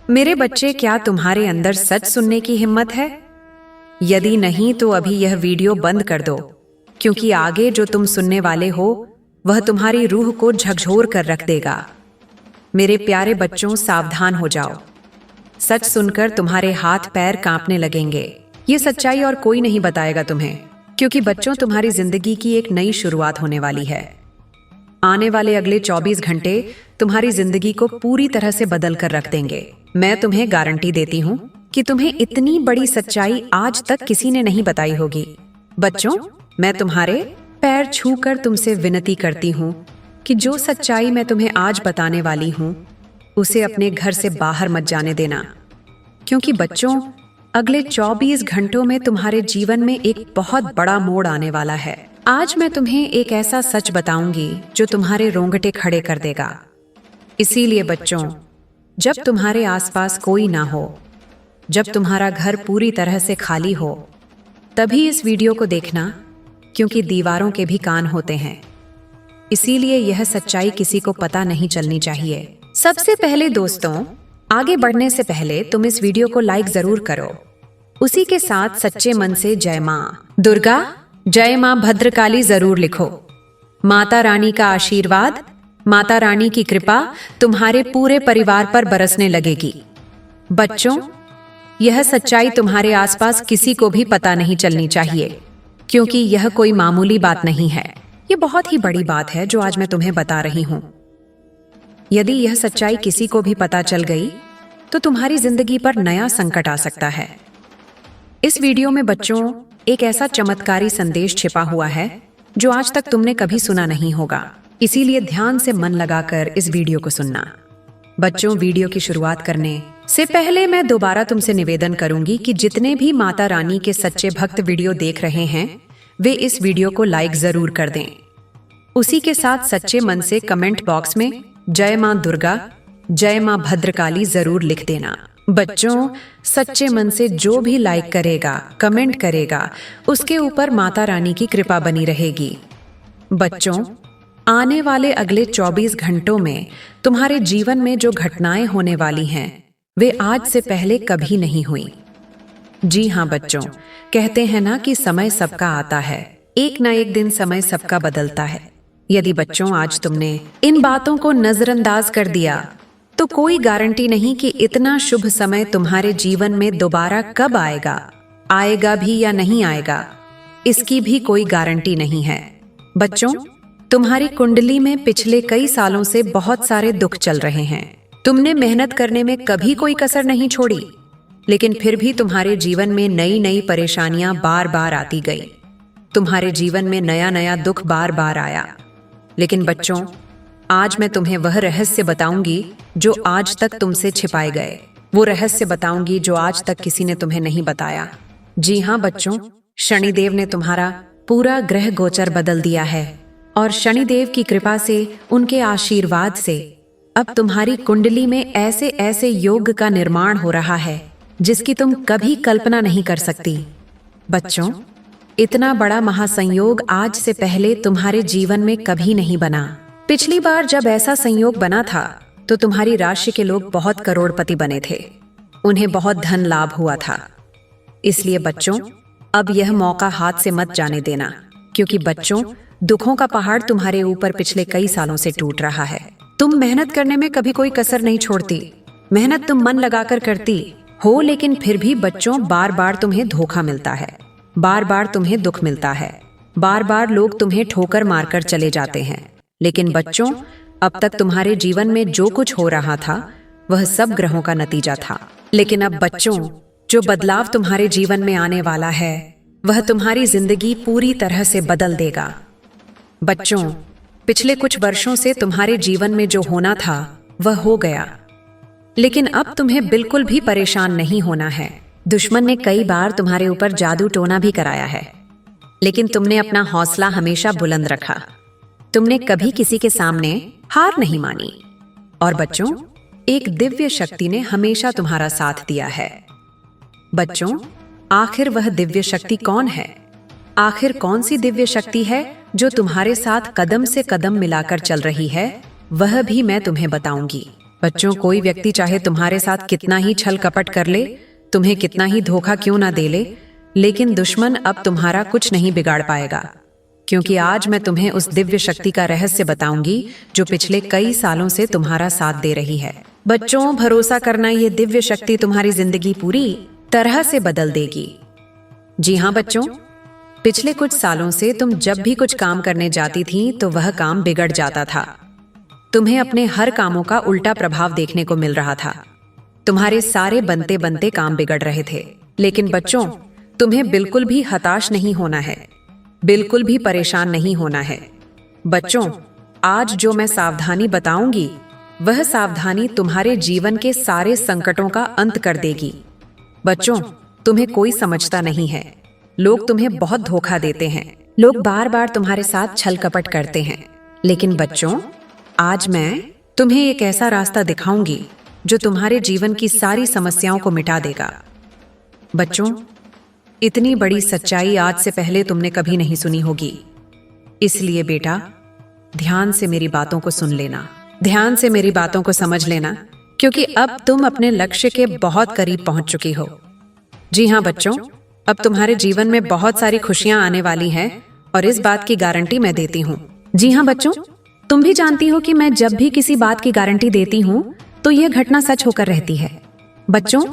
मेरे बच्चे, क्या तुम्हारे अंदर सच सुनने की हिम्मत है? यदि नहीं तो अभी यह वीडियो बंद कर दो, क्योंकि आगे जो तुम सुनने वाले हो वह तुम्हारी रूह को झकझोर कर रख देगा। मेरे प्यारे बच्चों, सावधान हो जाओ। सच सुनकर तुम्हारे हाथ पैर कांपने लगेंगे। ये सच्चाई और कोई नहीं बताएगा तुम्हें, क्योंकि बच्चों, तुम्हारी जिंदगी की एक नई शुरुआत होने वाली है। आने वाले अगले 24 घंटे तुम्हारी जिंदगी को पूरी तरह से बदल कर रख देंगे। मैं तुम्हें गारंटी देती हूँ कि तुम्हें इतनी बड़ी सच्चाई आज तक किसी ने नहीं बताई होगी। बच्चों, मैं तुम्हारे पैर छूकर तुमसे विनती करती हूँ कि जो सच्चाई मैं तुम्हें आज बताने वाली हूँ उसे अपने घर से बाहर मत जाने देना, क्योंकि बच्चों, अगले 24 घंटों में तुम्हारे जीवन में एक बहुत बड़ा मोड़ आने वाला है। आज मैं तुम्हें एक ऐसा सच बताऊंगी जो तुम्हारे रोंगटे खड़े कर देगा। इसीलिए बच्चों, जब तुम्हारे आसपास कोई ना हो, जब तुम्हारा घर पूरी तरह से खाली हो, तभी इस वीडियो को देखना, क्योंकि दीवारों के भी कान होते हैं। इसीलिए यह सच्चाई किसी को पता नहीं चलनी चाहिए। सबसे पहले दोस्तों, आगे बढ़ने से पहले तुम इस वीडियो को लाइक जरूर करो। उसी के साथ सच्चे मन से जय माँ दुर्गा, जय माँ भद्रकाली जरूर लिखो। माता रानी का आशीर्वाद, माता रानी की कृपा तुम्हारे पूरे परिवार पर बरसने लगेगी। बच्चों, यह सच्चाई तुम्हारे आसपास किसी को भी पता नहीं चलनी चाहिए, क्योंकि यह कोई मामूली बात नहीं है। ये बहुत ही बड़ी बात है जो आज मैं तुम्हें बता रही हूँ। यदि यह सच्चाई किसी को भी पता चल गई तो तुम्हारी जिंदगी पर नया संकट आ सकता है। इस वीडियो में बच्चों, एक ऐसा चमत्कारी संदेश छिपा हुआ है जो आज तक तुमने कभी सुना नहीं होगा। इसीलिए ध्यान से मन लगाकर इस वीडियो को सुनना। बच्चों, वीडियो की शुरुआत करने से पहले मैं दोबारा तुमसे निवेदन करूंगी कि जितने भी माता रानी के सच्चे भक्त वीडियो देख रहे हैं वे इस वीडियो को लाइक जरूर कर दें। उसी के साथ सच्चे मन से कमेंट बॉक्स में जय माँ दुर्गा, जय माँ भद्रकाली जरूर लिख देना। बच्चों, सच्चे मन से जो भी लाइक करेगा, कमेंट करेगा, उसके ऊपर माता रानी की कृपा बनी रहेगी। बच्चों, आने वाले अगले 24 घंटों में तुम्हारे जीवन में जो घटनाएं होने वाली हैं वे आज से पहले कभी नहीं हुई। जी हाँ बच्चों, कहते हैं ना कि समय सबका आता है, एक ना एक दिन समय सबका बदलता है। यदि बच्चों आज तुमने इन बातों को नजरअंदाज कर दिया तो कोई गारंटी नहीं कि इतना शुभ समय तुम्हारे जीवन में दोबारा कब आएगा, आएगा भी या नहीं आएगा, इसकी भी कोई गारंटी नहीं है। बच्चों, तुम्हारी कुंडली में पिछले कई सालों से बहुत सारे दुख चल रहे हैं। तुमने मेहनत करने में कभी कोई कसर नहीं छोड़ी, लेकिन फिर भी तुम्हारे जीवन में नई नई परेशानियां बार बार आती गई। तुम्हारे जीवन में नया नया दुख बार बार आया। लेकिन बच्चों, आज मैं तुम्हें वह रहस्य बताऊंगी जो आज तक तुमसे छिपाए गए। वो रहस्य बताऊंगी जो आज तक किसी ने तुम्हें नहीं बताया। जी हाँ बच्चों, शनिदेव ने तुम्हारा पूरा ग्रह गोचर बदल दिया है और शनिदेव की कृपा से, उनके आशीर्वाद से अब तुम्हारी कुंडली में ऐसे ऐसे योग का निर्माण हो रहा है जिसकी तुम कभी कल्पना नहीं कर सकती। बच्चों, इतना बड़ा महासंयोग आज से पहले तुम्हारे जीवन में कभी नहीं बना। पिछली बार जब ऐसा संयोग बना था तो तुम्हारी राशि के लोग बहुत करोड़पति बने थे, उन्हें बहुत धन लाभ हुआ था। इसलिए बच्चों, अब यह मौका हाथ से मत जाने देना, क्योंकि बच्चों, दुखों का पहाड़ तुम्हारे ऊपर पिछले कई सालों से टूट रहा है। तुम मेहनत करने में कभी कोई कसर नहीं छोड़ती, मेहनत तुम मन लगाकर करती हो, लेकिन फिर भी बच्चों, बार बार तुम्हें धोखा मिलता है, बार बार तुम्हें दुख मिलता है, बार बार लोग तुम्हें ठोकर मारकर चले जाते हैं। लेकिन बच्चों, अब तक तुम्हारे जीवन में जो कुछ हो रहा था वह सब ग्रहों का नतीजा था। लेकिन अब बच्चों, जो बदलाव तुम्हारे जीवन में आने वाला है वह तुम्हारी जिंदगी पूरी तरह से बदल देगा। बच्चों, पिछले कुछ वर्षों से तुम्हारे जीवन में जो होना था वह हो गया, लेकिन अब तुम्हें बिल्कुल भी परेशान नहीं होना है। दुश्मन ने कई बार तुम्हारे ऊपर जादू टोना भी कराया है, लेकिन तुमने अपना हौसला हमेशा बुलंद रखा। तुमने कभी किसी के सामने हार नहीं मानी। और बच्चों, एक दिव्य शक्ति ने हमेशा तुम्हारा साथ दिया है। बच्चों, आखिर वह दिव्य शक्ति कौन है? आखिर कौन सी दिव्य शक्ति है जो तुम्हारे साथ कदम से कदम मिलाकर चल रही है? वह भी मैं तुम्हें बताऊंगी। बच्चों, कोई व्यक्ति चाहे तुम्हारे साथ कितना ही छल कपट कर ले, तुम्हें कितना ही धोखा क्यों ना दे ले, लेकिन दुश्मन अब तुम्हारा कुछ नहीं बिगाड़ पाएगा, क्योंकि आज मैं तुम्हें उस दिव्य शक्ति का रहस्य बताऊंगी जो पिछले कई सालों से तुम्हारा साथ दे रही है। बच्चों, भरोसा करना, ये दिव्य शक्ति तुम्हारी जिंदगी पूरी तरह से बदल देगी। जी हाँ बच्चों, पिछले कुछ सालों से तुम जब भी कुछ काम करने जाती थी तो वह काम बिगड़ जाता था। तुम्हें अपने हर कामों का उल्टा प्रभाव देखने को मिल रहा था। तुम्हारे सारे बनते बनते काम बिगड़ रहे थे। लेकिन बच्चों, तुम्हें बिल्कुल भी हताश नहीं होना है, बिल्कुल भी परेशान नहीं होना है। बच्चों, आज जो मैं सावधानी बताऊंगी वह सावधानी तुम्हारे जीवन के सारे संकटों का अंत कर देगी। बच्चों, तुम्हें कोई समझता नहीं है। लोग तुम्हें बहुत धोखा देते हैं, लोग बार बार तुम्हारे साथ छल कपट करते हैं। लेकिन बच्चों, आज मैं तुम्हें एक ऐसा रास्ता दिखाऊंगी जो तुम्हारे जीवन की सारी समस्याओं को मिटा देगा। बच्चों, इतनी बड़ी सच्चाई आज से पहले तुमने कभी नहीं सुनी होगी। इसलिए बेटा, ध्यान से मेरी बातों को सुन लेना, ध्यान से मेरी बातों को समझ लेना, क्योंकि अब तुम अपने लक्ष्य के बहुत करीब पहुंच चुकी हो। जी हाँ बच्चों, अब तुम्हारे जीवन में बहुत सारी खुशियां आने वाली हैं और इस बात की गारंटी मैं देती हूँ। जी हाँ बच्चों, तुम भी जानती हो कि मैं जब भी किसी बात की गारंटी देती हूँ तो यह घटना सच होकर रहती है। बच्चों,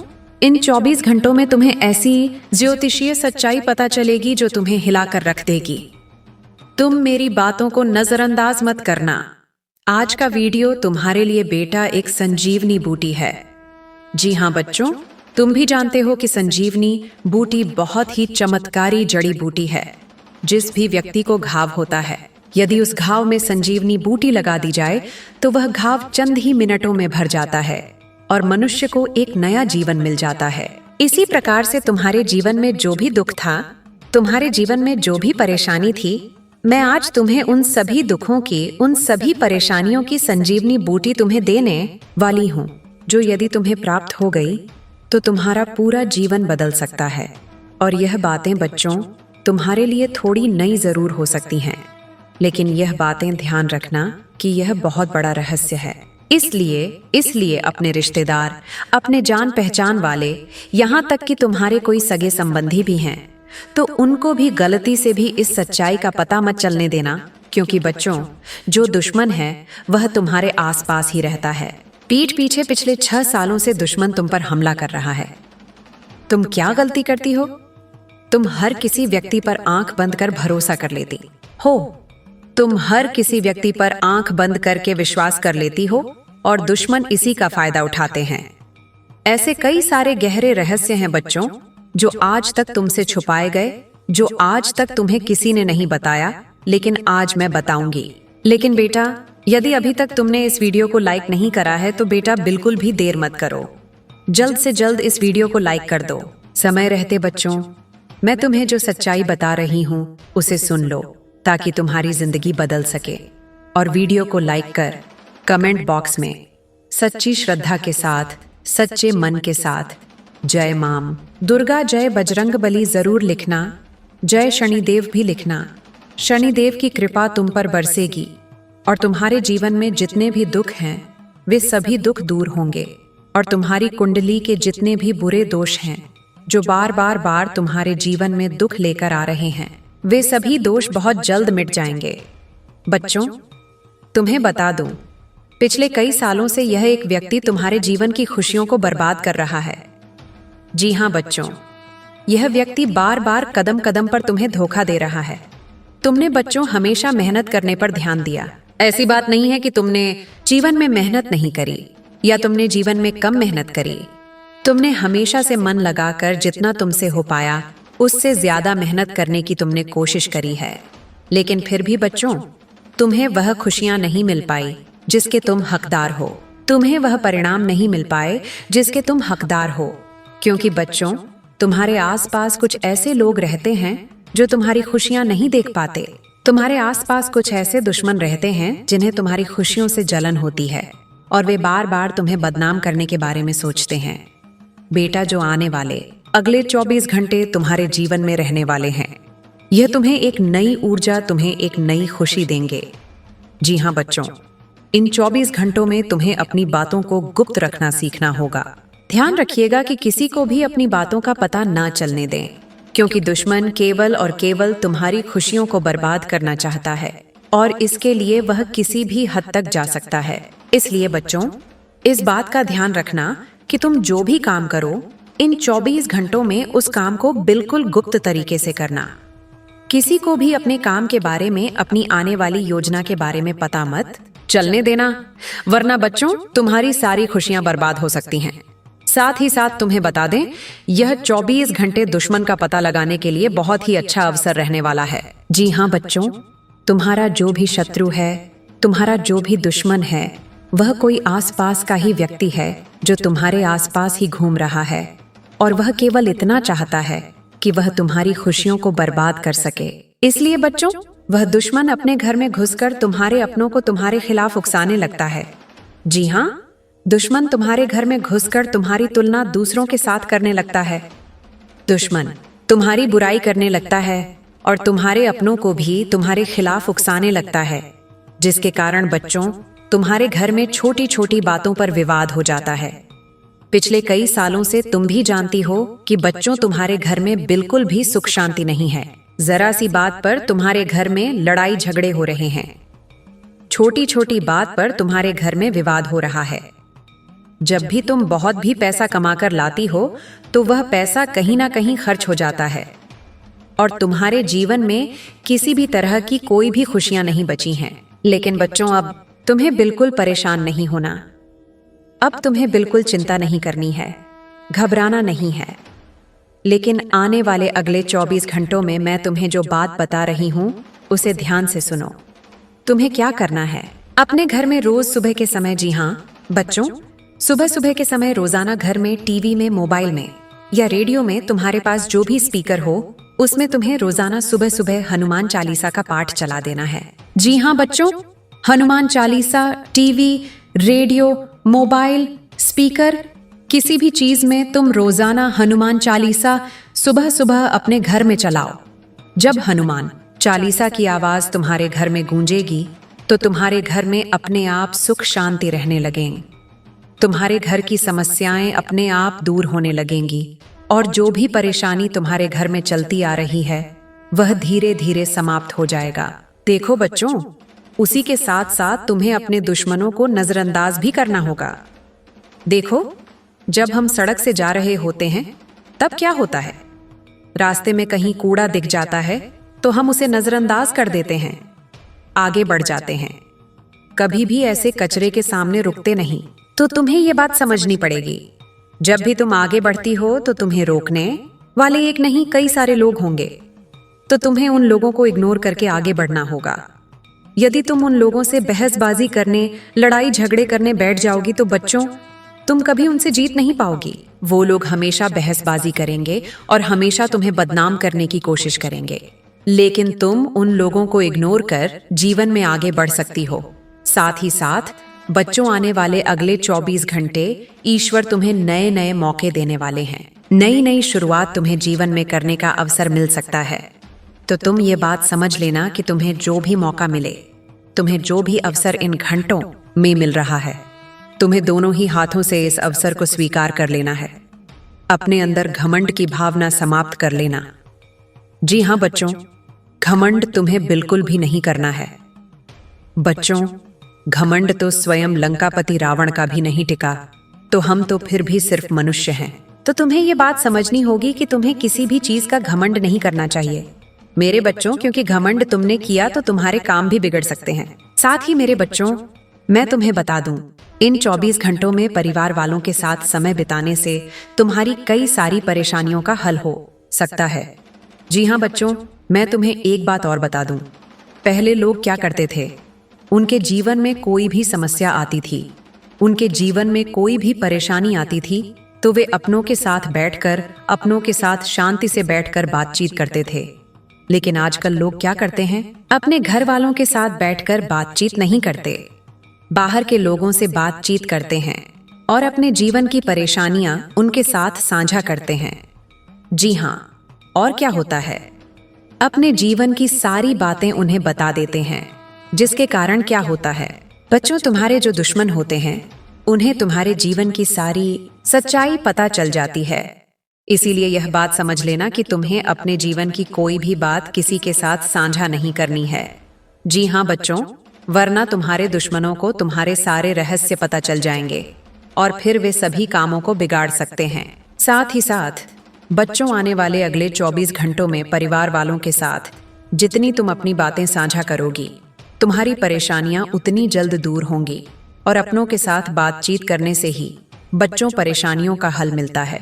इन 24 घंटों में तुम्हें ऐसी ज्योतिषीय सच्चाई पता चलेगी जो तुम्हें हिलाकर रख देगी। तुम मेरी बातों को नजरअंदाज मत करना। आज का वीडियो तुम्हारे लिए बेटा एक संजीवनी बूटी है। जी हाँ बच्चों, तुम भी जानते हो कि संजीवनी बूटी बहुत ही चमत्कारी जड़ी बूटी है। जिस भी व्यक्ति को घाव होता है, यदि उस घाव में संजीवनी बूटी लगा दी जाए तो वह घाव चंद ही मिनटों में भर जाता है और मनुष्य को एक नया जीवन मिल जाता है। इसी प्रकार से तुम्हारे जीवन में जो भी दुख था, तुम्हारे जीवन में जो भी परेशानी थी, मैं आज तुम्हें उन सभी दुखों की, उन सभी परेशानियों की संजीवनी बूटी तुम्हें देने वाली हूँ, जो यदि तुम्हें प्राप्त हो गई तो तुम्हारा पूरा जीवन बदल सकता है। और यह बातें बच्चों तुम्हारे लिए थोड़ी नई जरूर हो सकती हैं, लेकिन यह बातें ध्यान रखना कि यह बहुत बड़ा रहस्य है। इसलिए अपने रिश्तेदार, अपने जान पहचान वाले, यहाँ तक कि तुम्हारे कोई सगे संबंधी भी हैं, तो उनको भी गलती से भी इस सच्चाई का पता मत चलने देना, क्योंकि बच्चों, जो दुश्मन है वह तुम्हारे आसपास ही रहता है। पीठ पीछे पिछले 6 सालों से दुश्मन तुम पर हमला कर रहा है। तुम क्या गलती करती हो? तुम हर किसी व्यक्ति पर आंख बंद कर भरोसा कर लेती हो। तुम हर किसी व्यक्ति पर आंख बंद करके विश्वास कर लेती हो और दुश्मन इसी का फायदा उठाते हैं। ऐसे कई सारे गहरे रहस्य हैं बच्चों, जो आज तक तुमसे छुपाए गए, जो आज तक तुम्हें किसी ने नहीं बताया, लेकिन आज मैं बताऊंगी। लेकिन बेटा, यदि अभी तक तुमने इस वीडियो को लाइक नहीं करा है तो बेटा बिल्कुल भी देर मत करो, जल्द से जल्द इस वीडियो को लाइक कर दो। समय रहते बच्चों, मैं तुम्हें जो सच्चाई बता रही हूँ उसे सुन लो, ताकि तुम्हारी जिंदगी बदल सके। और वीडियो को लाइक कर कमेंट बॉक्स में सच्ची श्रद्धा के साथ, सच्चे मन के साथ जय मां दुर्गा, जय बजरंग बली जरूर लिखना। जय शनिदेव भी लिखना। शनिदेव की कृपा तुम पर बरसेगी और तुम्हारे जीवन में जितने भी दुख हैं वे सभी दुख दूर होंगे, और तुम्हारी कुंडली के जितने भी बुरे दोष हैं जो बार बार तुम्हारे जीवन में दुख लेकर आ रहे हैं, वे सभी दोष बहुत जल्द मिट जाएंगे। बच्चों, तुम्हें बता दूं, पिछले कई सालों से यह एक व्यक्ति तुम्हारे जीवन की खुशियों को बर्बाद कर रहा है। जी हाँ बच्चों, यह व्यक्ति बार बार कदम कदम पर तुम्हें धोखा दे रहा है। तुमने बच्चों हमेशा मेहनत करने पर ध्यान दिया। ऐसी बात नहीं है कि तुमने जीवन में मेहनत नहीं करी या तुमने जीवन में कम मेहनत करी। तुमने हमेशा से मन लगाकर जितना तुमसे हो पाया उससे ज्यादा मेहनत करने की तुमने कोशिश करी है, लेकिन फिर भी बच्चों तुम्हें वह खुशियां नहीं मिल पाई जिसके तुम हकदार हो। तुम्हें वह परिणाम नहीं मिल पाए जिसके तुम हकदार हो, क्योंकि बच्चों तुम्हारे आसपास कुछ ऐसे लोग रहते हैं जो तुम्हारी खुशियां नहीं देख पाते। तुम्हारे आसपास कुछ ऐसे दुश्मन रहते हैं जिन्हें तुम्हारी खुशियों से जलन होती है और वे बार बार तुम्हें बदनाम करने के बारे में सोचते हैं। बेटा, जो आने वाले अगले 24 घंटे तुम्हारे जीवन में रहने वाले हैं, यह तुम्हें एक नई ऊर्जा, तुम्हें एक नई खुशी देंगे। जी हाँ बच्चों, इन 24 घंटों में तुम्हें अपनी बातों को गुप्त रखना सीखना होगा। ध्यान रखिएगा कि किसी को भी अपनी बातों का पता ना चलने दें, क्योंकि दुश्मन केवल और केवल तुम्हारी खुशियों को बर्बाद करना चाहता है और इसके लिए वह किसी भी हद तक जा सकता है। इसलिए बच्चों, इस बात का ध्यान रखना कि तुम जो भी काम करो, इन 24 घंटों में उस काम को बिल्कुल गुप्त तरीके से करना। किसी को भी अपने काम के बारे में, अपनी आने वाली योजना के बारे में पता मत चलने देना, वरना बच्चों तुम्हारी सारी खुशियां बर्बाद हो सकती हैं। साथ ही साथ तुम्हें बता दें, यह 24 घंटे दुश्मन का पता लगाने के लिए बहुत ही अच्छा अवसर रहने वाला है। जी हाँ बच्चों, तुम्हारा जो भी शत्रु है, तुम्हारा जो भी दुश्मन है, वह कोई आसपास का ही व्यक्ति है जो तुम्हारे आसपास ही घूम रहा है और वह केवल इतना चाहता है कि वह तुम्हारी खुशियों को बर्बाद कर सके। इसलिए बच्चों, वह दुश्मन अपने घर में घुसकर तुम्हारे अपनों को तुम्हारे खिलाफ उकसाने लगता है। जी हाँ, दुश्मन तुम्हारे घर में घुसकर तुम्हारी तुलना दूसरों के साथ करने लगता है। दुश्मन तुम्हारी बुराई करने लगता है और तुम्हारे अपनों को भी तुम्हारे खिलाफ उकसाने लगता है, जिसके कारण बच्चों तुम्हारे घर में छोटी छोटी बातों पर विवाद हो जाता है। पिछले कई सालों से तुम भी जानती हो कि बच्चों तुम्हारे घर में बिल्कुल भी सुख शांति नहीं है। जरा सी बात पर तुम्हारे घर में लड़ाई झगड़े हो रहे हैं। छोटी छोटी बात पर तुम्हारे घर में विवाद हो रहा है। जब भी तुम बहुत भी पैसा कमाकर लाती हो तो वह पैसा कहीं ना कहीं खर्च हो जाता है और तुम्हारे जीवन में किसी भी तरह की कोई भी खुशियां नहीं बची हैं। लेकिन बच्चों, अब तुम्हें बिल्कुल परेशान नहीं होना। अब तुम्हें बिल्कुल चिंता नहीं करनी है, घबराना नहीं है। लेकिन आने वाले अगले 24 घंटों में मैं तुम्हें जो बात बता रही हूं उसे ध्यान से सुनो। तुम्हें क्या करना है, अपने घर में रोज सुबह के समय, जी हाँ बच्चों, सुबह सुबह के समय रोजाना घर में, टीवी में, मोबाइल में या रेडियो में, तुम्हारे पास जो भी स्पीकर हो उसमें तुम्हें रोजाना सुबह सुबह हनुमान चालीसा का पाठ चला देना है। जी हाँ बच्चों, Hanuman Chalisa TV, radio, mobile, speaker, किसी भी चीज में तुम रोजाना हनुमान चालीसा सुबह सुबह अपने घर में चलाओ। जब हनुमान चालीसा की आवाज तुम्हारे घर में गूंजेगी तो तुम्हारे घर में अपने आप सुख शांति रहने लगेंगे। तुम्हारे घर की समस्याएं अपने आप दूर होने लगेंगी और जो भी परेशानी तुम्हारे घर में चलती आ रही है वह धीरे धीरे समाप्त हो जाएगा। देखो बच्चों, उसी के साथ साथ तुम्हें अपने दुश्मनों को नजरअंदाज भी करना होगा। देखो, जब हम सड़क से जा रहे होते हैं तब क्या होता है, रास्ते में कहीं कूड़ा दिख जाता है तो हम उसे नजरअंदाज कर देते हैं, आगे बढ़ जाते हैं। कभी भी ऐसे कचरे के सामने रुकते नहीं। तो तुम्हें ये बात समझनी पड़ेगी, जब भी तुम आगे बढ़ती हो तो तुम्हें रोकने वाले एक नहीं कई सारे लोग होंगे, तो तुम्हें उन लोगों को इग्नोर करके आगे बढ़ना होगा। यदि तुम उन लोगों से बहसबाजी करने, लड़ाई झगड़े करने बैठ जाओगी तो बच्चों तुम कभी उनसे जीत नहीं पाओगी। वो लोग हमेशा बहसबाजी करेंगे और हमेशा तुम्हें बदनाम करने की कोशिश करेंगे, लेकिन तुम उन लोगों को इग्नोर कर जीवन में आगे बढ़ सकती हो। साथ ही साथ बच्चों, आने वाले अगले 24 घंटे ईश्वर तुम्हें नए नए मौके देने वाले हैं। नई नई शुरुआत तुम्हें जीवन में करने का अवसर मिल सकता है। तो तुम ये बात समझ लेना कि तुम्हें जो भी मौका मिले, तुम्हें जो भी अवसर इन घंटों में मिल रहा है, तुम्हें दोनों ही हाथों से इस अवसर को स्वीकार कर लेना है। अपने अंदर घमंड की भावना समाप्त कर लेना। जी हाँ बच्चों, घमंड तुम्हें बिल्कुल भी नहीं करना है। बच्चों, घमंड तो स्वयं लंकापति रावण का भी नहीं टिका, तो हम तो फिर भी सिर्फ मनुष्य हैं। तो तुम्हें ये बात समझनी होगी कि तुम्हें किसी भी चीज का घमंड नहीं करना चाहिए मेरे बच्चों, क्योंकि घमंड तुमने किया तो तुम्हारे काम भी बिगड़ सकते हैं। साथ ही मेरे बच्चों, मैं तुम्हें बता दूं, इन 24 घंटों में परिवार वालों के साथ समय बिताने से तुम्हारी कई सारी परेशानियों का हल हो सकता है। जी हाँ बच्चों, मैं तुम्हें एक बात और बता दूं, पहले लोग क्या करते थे, उनके जीवन में कोई भी समस्या आती थी, उनके जीवन में कोई भी परेशानी आती थी तो वे अपनों के साथ बैठकर, अपनों के साथ शांति से बैठकर बातचीत करते थे। लेकिन आजकल लोग क्या करते हैं, अपने घर वालों के साथ बैठकर बातचीत नहीं करते, बाहर के लोगों से बातचीत करते हैं और अपने जीवन की परेशानियां उनके साथ साझा करते हैं। जी हाँ, और क्या होता है, अपने जीवन की सारी बातें उन्हें बता देते हैं, जिसके कारण क्या होता है, बच्चों, तुम्हारे जो दुश्मन होते हैं उन्हें तुम्हारे जीवन की सारी सच्चाई पता चल जाती है। इसीलिए यह बात समझ लेना कि तुम्हें अपने जीवन की कोई भी बात किसी के साथ साझा नहीं करनी है। जी हाँ बच्चों, वरना तुम्हारे दुश्मनों को तुम्हारे सारे रहस्य पता चल जाएंगे और फिर वे सभी कामों को बिगाड़ सकते हैं। साथ ही साथ बच्चों, आने वाले अगले 24 घंटों में परिवार वालों के साथ जितनी तुम अपनी बातें साझा करोगी, तुम्हारी परेशानियां उतनी जल्द दूर होंगी। और अपनों के साथ बातचीत करने से ही बच्चों परेशानियों का हल मिलता है।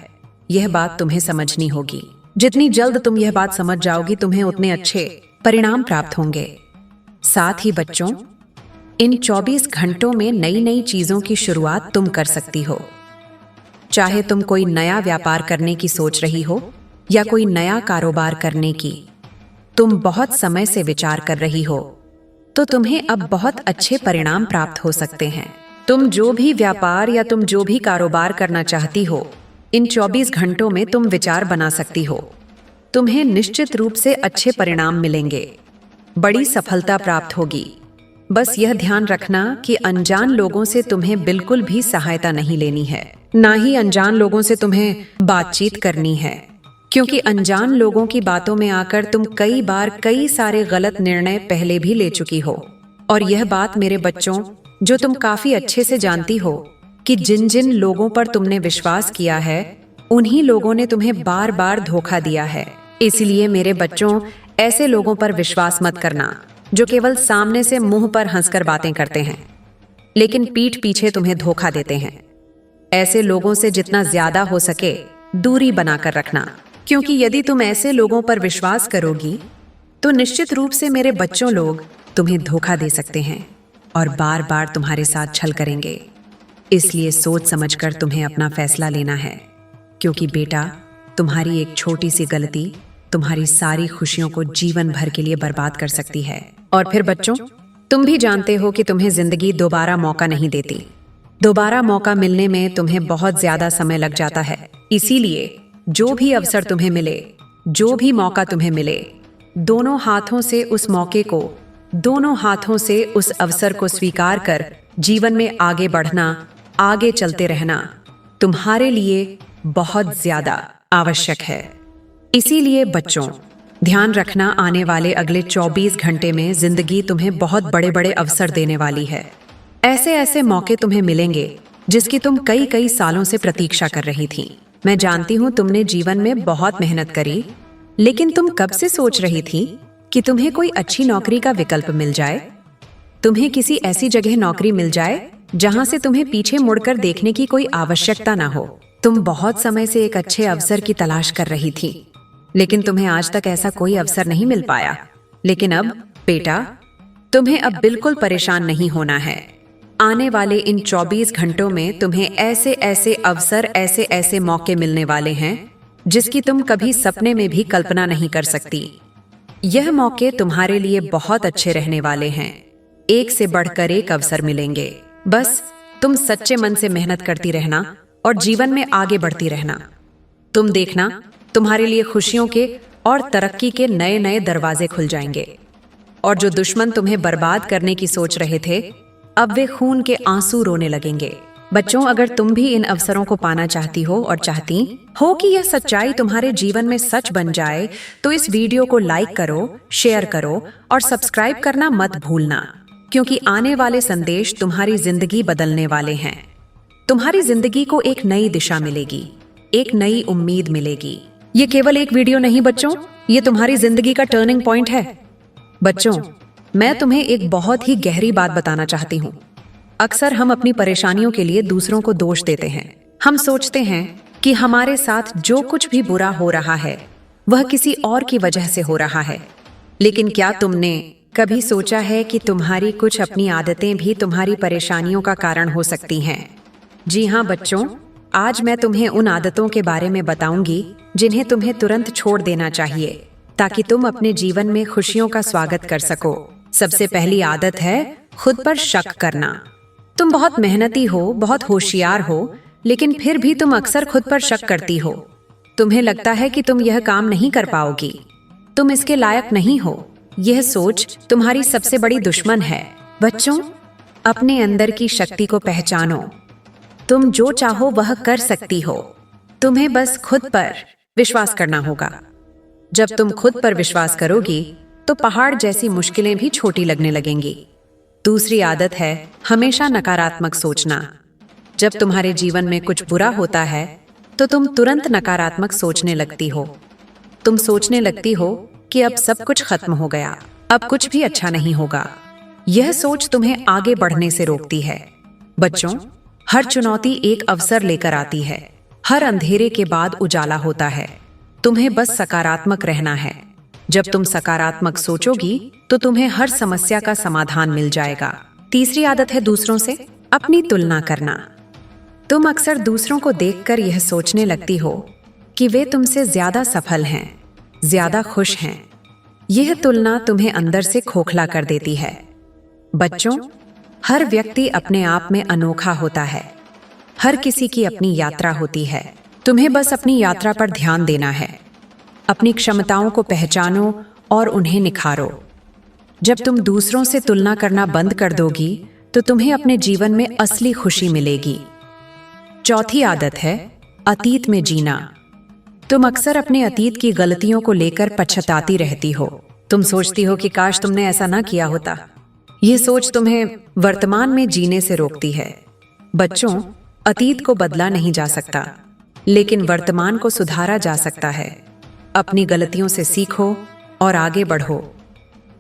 यह बात तुम्हें समझनी होगी। जितनी जल्द तुम यह बात समझ जाओगी, तुम्हें उतने अच्छे परिणाम प्राप्त होंगे। साथ ही बच्चों, इन 24 घंटों में नई नई चीजों की शुरुआत तुम कर सकती हो। चाहे तुम कोई नया व्यापार करने की सोच रही हो या कोई नया कारोबार करने की तुम बहुत समय से विचार कर रही हो, तो तुम्हें अब बहुत अच्छे परिणाम प्राप्त हो सकते हैं। तुम जो भी व्यापार या तुम जो भी कारोबार करना चाहती हो, इन 24 घंटों में तुम विचार बना सकती हो। तुम्हें निश्चित रूप से अच्छे परिणाम मिलेंगे, बड़ी सफलता प्राप्त होगी। बस यह ध्यान रखना कि अनजान लोगों से तुम्हें बिल्कुल भी सहायता नहीं लेनी है, ना ही अनजान लोगों से तुम्हें बातचीत करनी है, क्योंकि अनजान लोगों की बातों में आकर तुम कई बार कई सारे गलत निर्णय पहले भी ले चुकी हो। और यह बात मेरे बच्चों, जो तुम काफी अच्छे से जानती हो कि जिन जिन लोगों पर तुमने विश्वास किया है, उन्हीं लोगों ने तुम्हें बार बार धोखा दिया है। इसलिए मेरे बच्चों, ऐसे लोगों पर विश्वास मत करना जो केवल सामने से मुंह पर हंसकर बातें करते हैं, लेकिन पीठ पीछे तुम्हें धोखा देते हैं। ऐसे लोगों से जितना ज्यादा हो सके दूरी बनाकर रखना, क्योंकि यदि तुम ऐसे लोगों पर विश्वास करोगी तो निश्चित रूप से मेरे बच्चों, लोग तुम्हें धोखा दे सकते हैं और बार बार तुम्हारे साथ छल करेंगे। इसलिए सोच समझकर तुम्हें अपना फैसला लेना है, क्योंकि बेटा, तुम्हारी एक छोटी सी गलती तुम्हारी सारी खुशियों को जीवन भर के लिए बर्बाद कर सकती है। और फिर बच्चों, तुम भी जानते हो कि तुम्हें जिंदगी दोबारा मौका नहीं देती। दोबारा मौका मिलने में तुम्हें बहुत ज्यादा समय लग जाता है। इसीलिए जो भी अवसर तुम्हें मिले, जो भी मौका तुम्हें मिले, दोनों हाथों से उस मौके को, दोनों हाथों से उस अवसर को स्वीकार कर जीवन में आगे बढ़ना, आगे चलते रहना तुम्हारे लिए बहुत ज्यादा आवश्यक है। इसीलिए बच्चों, ध्यान रखना, आने वाले अगले 24 घंटे में जिंदगी तुम्हें बहुत बड़े बड़े अवसर देने वाली है। ऐसे ऐसे मौके तुम्हें मिलेंगे जिसकी तुम कई कई सालों से प्रतीक्षा कर रही थी। मैं जानती हूँ तुमने जीवन में बहुत मेहनत करी, लेकिन तुम कब से सोच रही थी कि तुम्हें कोई अच्छी नौकरी का विकल्प मिल जाए, तुम्हें किसी ऐसी जगह नौकरी मिल जाए जहां से तुम्हें पीछे मुड़कर देखने की कोई आवश्यकता ना हो। तुम बहुत समय से एक अच्छे अवसर की तलाश कर रही थी, लेकिन तुम्हें आज तक ऐसा कोई अवसर नहीं मिल पाया। लेकिन अब बेटा, तुम्हें अब बिल्कुल परेशान नहीं होना है। आने वाले इन 24 घंटों में तुम्हें ऐसे ऐसे अवसर, ऐसे ऐसे मौके मिलने वाले हैं जिसकी तुम कभी सपने में भी कल्पना नहीं कर सकती। यह मौके तुम्हारे लिए बहुत अच्छे रहने वाले हैं। एक से बढ़कर एक अवसर मिलेंगे। बस तुम सच्चे मन से मेहनत करती रहना और जीवन में आगे बढ़ती रहना। तुम देखना, तुम्हारे लिए खुशियों के और तरक्की के नए नए दरवाजे खुल जाएंगे। और जो दुश्मन तुम्हें बर्बाद करने की सोच रहे थे, अब वे खून के आंसू रोने लगेंगे। बच्चों, अगर तुम भी इन अवसरों को पाना चाहती हो और चाहती हो कि यह सच्चाई तुम्हारे जीवन में सच बन जाए, तो इस वीडियो को लाइक करो, शेयर करो और सब्सक्राइब करना मत भूलना, क्योंकि आने वाले संदेश तुम्हारी जिंदगी बदलने वाले हैं। तुम्हारी जिंदगी को एक नई दिशा मिलेगी, एक नई उम्मीद मिलेगी। ये केवल एक वीडियो नहीं बच्चों, ये तुम्हारी जिंदगी का टर्निंग पॉइंट है। बच्चों, मैं तुम्हें एक बहुत ही गहरी बात बताना चाहती हूँ। अक्सर हम अपनी परेशानियों के लिए दूसरों को दोष देते हैं। हम सोचते हैं कि हमारे साथ जो कुछ भी बुरा हो रहा है वह किसी और की वजह से हो रहा है। लेकिन क्या तुमने कभी सोचा है कि तुम्हारी कुछ अपनी आदतें भी तुम्हारी परेशानियों का कारण हो सकती हैं? जी हाँ बच्चों, आज मैं तुम्हें उन आदतों के बारे में बताऊंगी जिन्हें तुम्हें तुरंत छोड़ देना चाहिए, ताकि तुम अपने जीवन में खुशियों का स्वागत कर सको। सबसे पहली आदत है खुद पर शक करना। तुम बहुत मेहनती हो, बहुत होशियार हो, लेकिन फिर भी तुम अक्सर खुद पर शक करती हो। तुम्हें लगता है कि तुम यह काम नहीं कर पाओगी, तुम इसके लायक नहीं हो। यह सोच तुम्हारी सबसे बड़ी दुश्मन है। बच्चों, अपने अंदर की शक्ति को पहचानो। तुम जो चाहो वह कर सकती हो। तुम्हें बस खुद पर विश्वास करना होगा। जब तुम खुद पर विश्वास करोगी तो पहाड़ जैसी मुश्किलें भी छोटी लगने लगेंगी। दूसरी आदत है हमेशा नकारात्मक सोचना। जब तुम्हारे जीवन में कुछ बुरा होता है तो तुम तुरंत नकारात्मक सोचने लगती हो। तुम सोचने लगती हो कि अब सब कुछ खत्म हो गया, अब कुछ भी अच्छा नहीं होगा। यह सोच तुम्हें आगे बढ़ने से रोकती है। बच्चों, हर चुनौती एक अवसर लेकर आती है। हर अंधेरे के बाद उजाला होता है। तुम्हें बस सकारात्मक रहना है। जब तुम सकारात्मक सोचोगी तो तुम्हें हर समस्या का समाधान मिल जाएगा। तीसरी आदत है दूसरों से अपनी तुलना करना। तुम अक्सर दूसरों को देखकर यह सोचने लगती हो कि वे तुमसे ज्यादा सफल हैं, ज्यादा खुश हैं। यह तुलना तुम्हें अंदर से खोखला कर देती है। बच्चों, हर व्यक्ति अपने आप में अनोखा होता है। हर किसी की अपनी यात्रा होती है। तुम्हें बस अपनी यात्रा पर ध्यान देना है। अपनी क्षमताओं को पहचानो और उन्हें निखारो। जब तुम दूसरों से तुलना करना बंद कर दोगी तो तुम्हें अपने जीवन में असली खुशी मिलेगी। चौथी आदत है अतीत में जीना। तुम अक्सर अपने अतीत की गलतियों को लेकर पछताती रहती हो। तुम सोचती हो कि काश तुमने ऐसा ना किया होता। यह सोच तुम्हें वर्तमान में जीने से रोकती है। बच्चों, अतीत को बदला नहीं जा सकता, लेकिन वर्तमान को सुधारा जा सकता है। अपनी गलतियों से सीखो और आगे बढ़ो।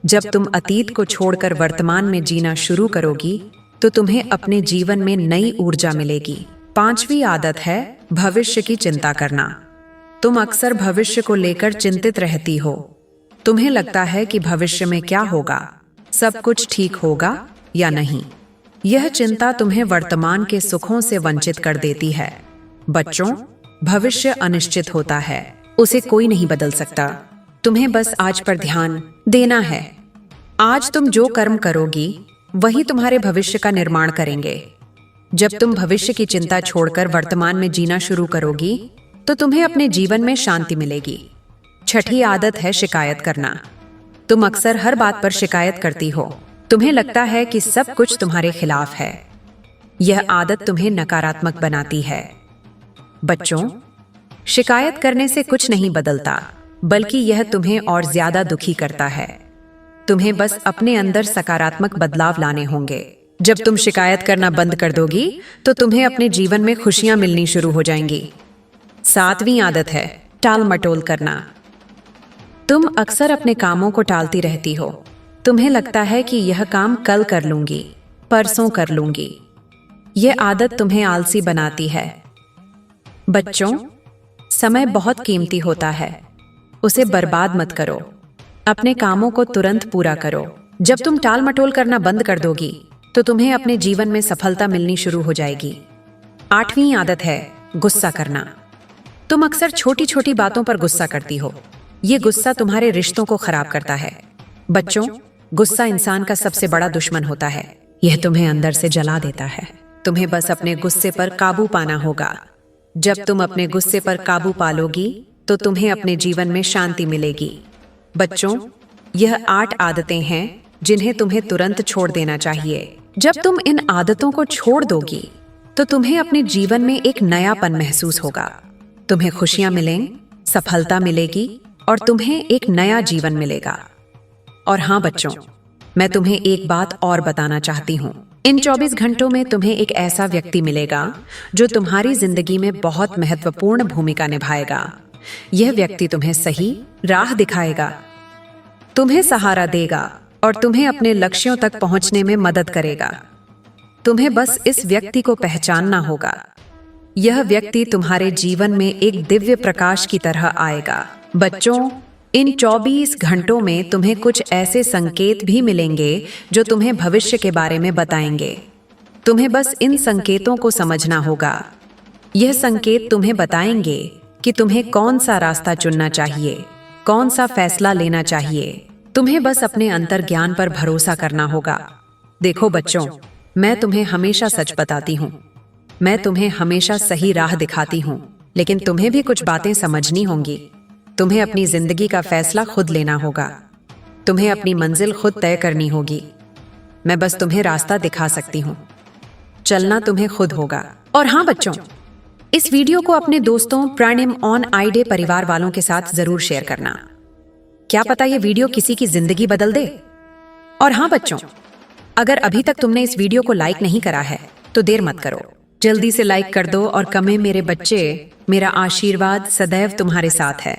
जब तुम अतीत को छोड़कर वर्तमान में जीना शुरू करोगी तो तुम्हें अपने जीवन में नई ऊर्जा मिलेगी। पांचवी आदत है भविष्य की चिंता करना। तुम अक्सर भविष्य को लेकर चिंतित रहती हो। तुम्हें लगता है कि भविष्य में क्या होगा, सब कुछ ठीक होगा या नहीं। यह चिंता तुम्हें वर्तमान के सुखों से वंचित कर देती है। बच्चों, भविष्य अनिश्चित होता है, उसे कोई नहीं बदल सकता। तुम्हें बस आज पर ध्यान देना है। आज तुम जो कर्म करोगी वही तुम्हारे भविष्य का निर्माण करेंगे। जब तुम भविष्य की चिंता छोड़कर वर्तमान में जीना शुरू करोगी तो तुम्हें अपने जीवन में शांति मिलेगी। छठी आदत है शिकायत करना। तुम अक्सर हर बात पर शिकायत करती हो। तुम्हें लगता है कि सब कुछ तुम्हारे खिलाफ है। यह आदत तुम्हें नकारात्मक बनाती है। बच्चों, शिकायत करने से कुछ नहीं बदलता, बल्कि यह तुम्हें और ज्यादा दुखी करता है। तुम्हें बस अपने अंदर सकारात्मक बदलाव लाने होंगे। जब तुम शिकायत करना बंद कर दोगी तो तुम्हें अपने जीवन में खुशियां मिलनी शुरू हो जाएंगी। सातवीं आदत है टाल मटोल करना। तुम अक्सर अपने कामों को टालती रहती हो। तुम्हें लगता है कि यह काम कल कर लूंगी, परसों कर लूंगी। यह आदत तुम्हें आलसी बनाती है। बच्चों, समय बहुत कीमती होता है, उसे बर्बाद मत करो। अपने कामों को तुरंत पूरा करो। जब तुम टाल मटोल करना बंद कर दोगी तो तुम्हें अपने जीवन में सफलता मिलनी शुरू हो जाएगी। आठवीं आदत है गुस्सा करना। तुम अक्सर छोटी छोटी बातों पर गुस्सा करती हो। ये गुस्सा तुम्हारे रिश्तों को खराब करता है। बच्चों, गुस्सा इंसान का सबसे बड़ा दुश्मन होता है। यह तुम्हें अंदर से जला देता है। तुम्हें बस अपने गुस्से पर काबू पाना होगा। जब तुम अपने गुस्से पर काबू पालोगी तो तुम्हें अपने जीवन में शांति मिलेगी। बच्चों, यह 8 आदतें हैं जिन्हें तुम्हें तुरंत छोड़ देना चाहिए। जब तुम इन आदतों को छोड़ दोगी तो तुम्हें अपने जीवन में एक नयापन महसूस होगा। तुम्हें खुशियां मिलेंगी, सफलता मिलेगी और तुम्हें एक नया जीवन मिलेगा। और हाँ बच्चों, मैं तुम्हें एक बात और बताना चाहती हूँ। इन 24 घंटों में तुम्हें एक ऐसा व्यक्ति मिलेगा जो तुम्हारी जिंदगी में बहुत महत्वपूर्ण भूमिका निभाएगा। यह व्यक्ति तुम्हें सही राह दिखाएगा, तुम्हें सहारा देगा और तुम्हें अपने लक्ष्यों तक पहुंचने में मदद करेगा। तुम्हें बस इस व्यक्ति को पहचानना होगा। यह व्यक्ति तुम्हारे जीवन में एक दिव्य प्रकाश की तरह आएगा। बच्चों, इन 24 घंटों में तुम्हें कुछ ऐसे संकेत भी मिलेंगे जो तुम्हें भविष्य के बारे में बताएंगे। तुम्हें बस इन संकेतों को समझना होगा। यह संकेत तुम्हें बताएंगे कि तुम्हें कौन सा रास्ता चुनना चाहिए, कौन सा फैसला लेना चाहिए। तुम्हें बस अपने अंतर्ज्ञान पर भरोसा करना होगा। देखो बच्चों, मैं तुम्हें हमेशा सच बताती हूँ। मैं तुम्हें हमेशा सही राह दिखाती हूँ, लेकिन तुम्हें भी कुछ बातें समझनी होंगी। तुम्हें अपनी जिंदगी का फैसला खुद लेना होगा। तुम्हें अपनी मंजिल खुद तय करनी होगी। मैं बस तुम्हें रास्ता दिखा सकती हूँ। चलना तुम्हें खुद होगा। और हाँ बच्चों, इस वीडियो को अपने दोस्तों प्राणिम ऑन आईडे परिवार वालों के साथ जरूर शेयर करना। क्या पता ये वीडियो किसी की जिंदगी बदल दे। और हाँ बच्चों, अगर अभी तक तुमने इस वीडियो को लाइक नहीं करा है तो देर मत करो, जल्दी से लाइक कर दो और कमें मेरे बच्चे, मेरा आशीर्वाद सदैव तुम्हारे साथ है।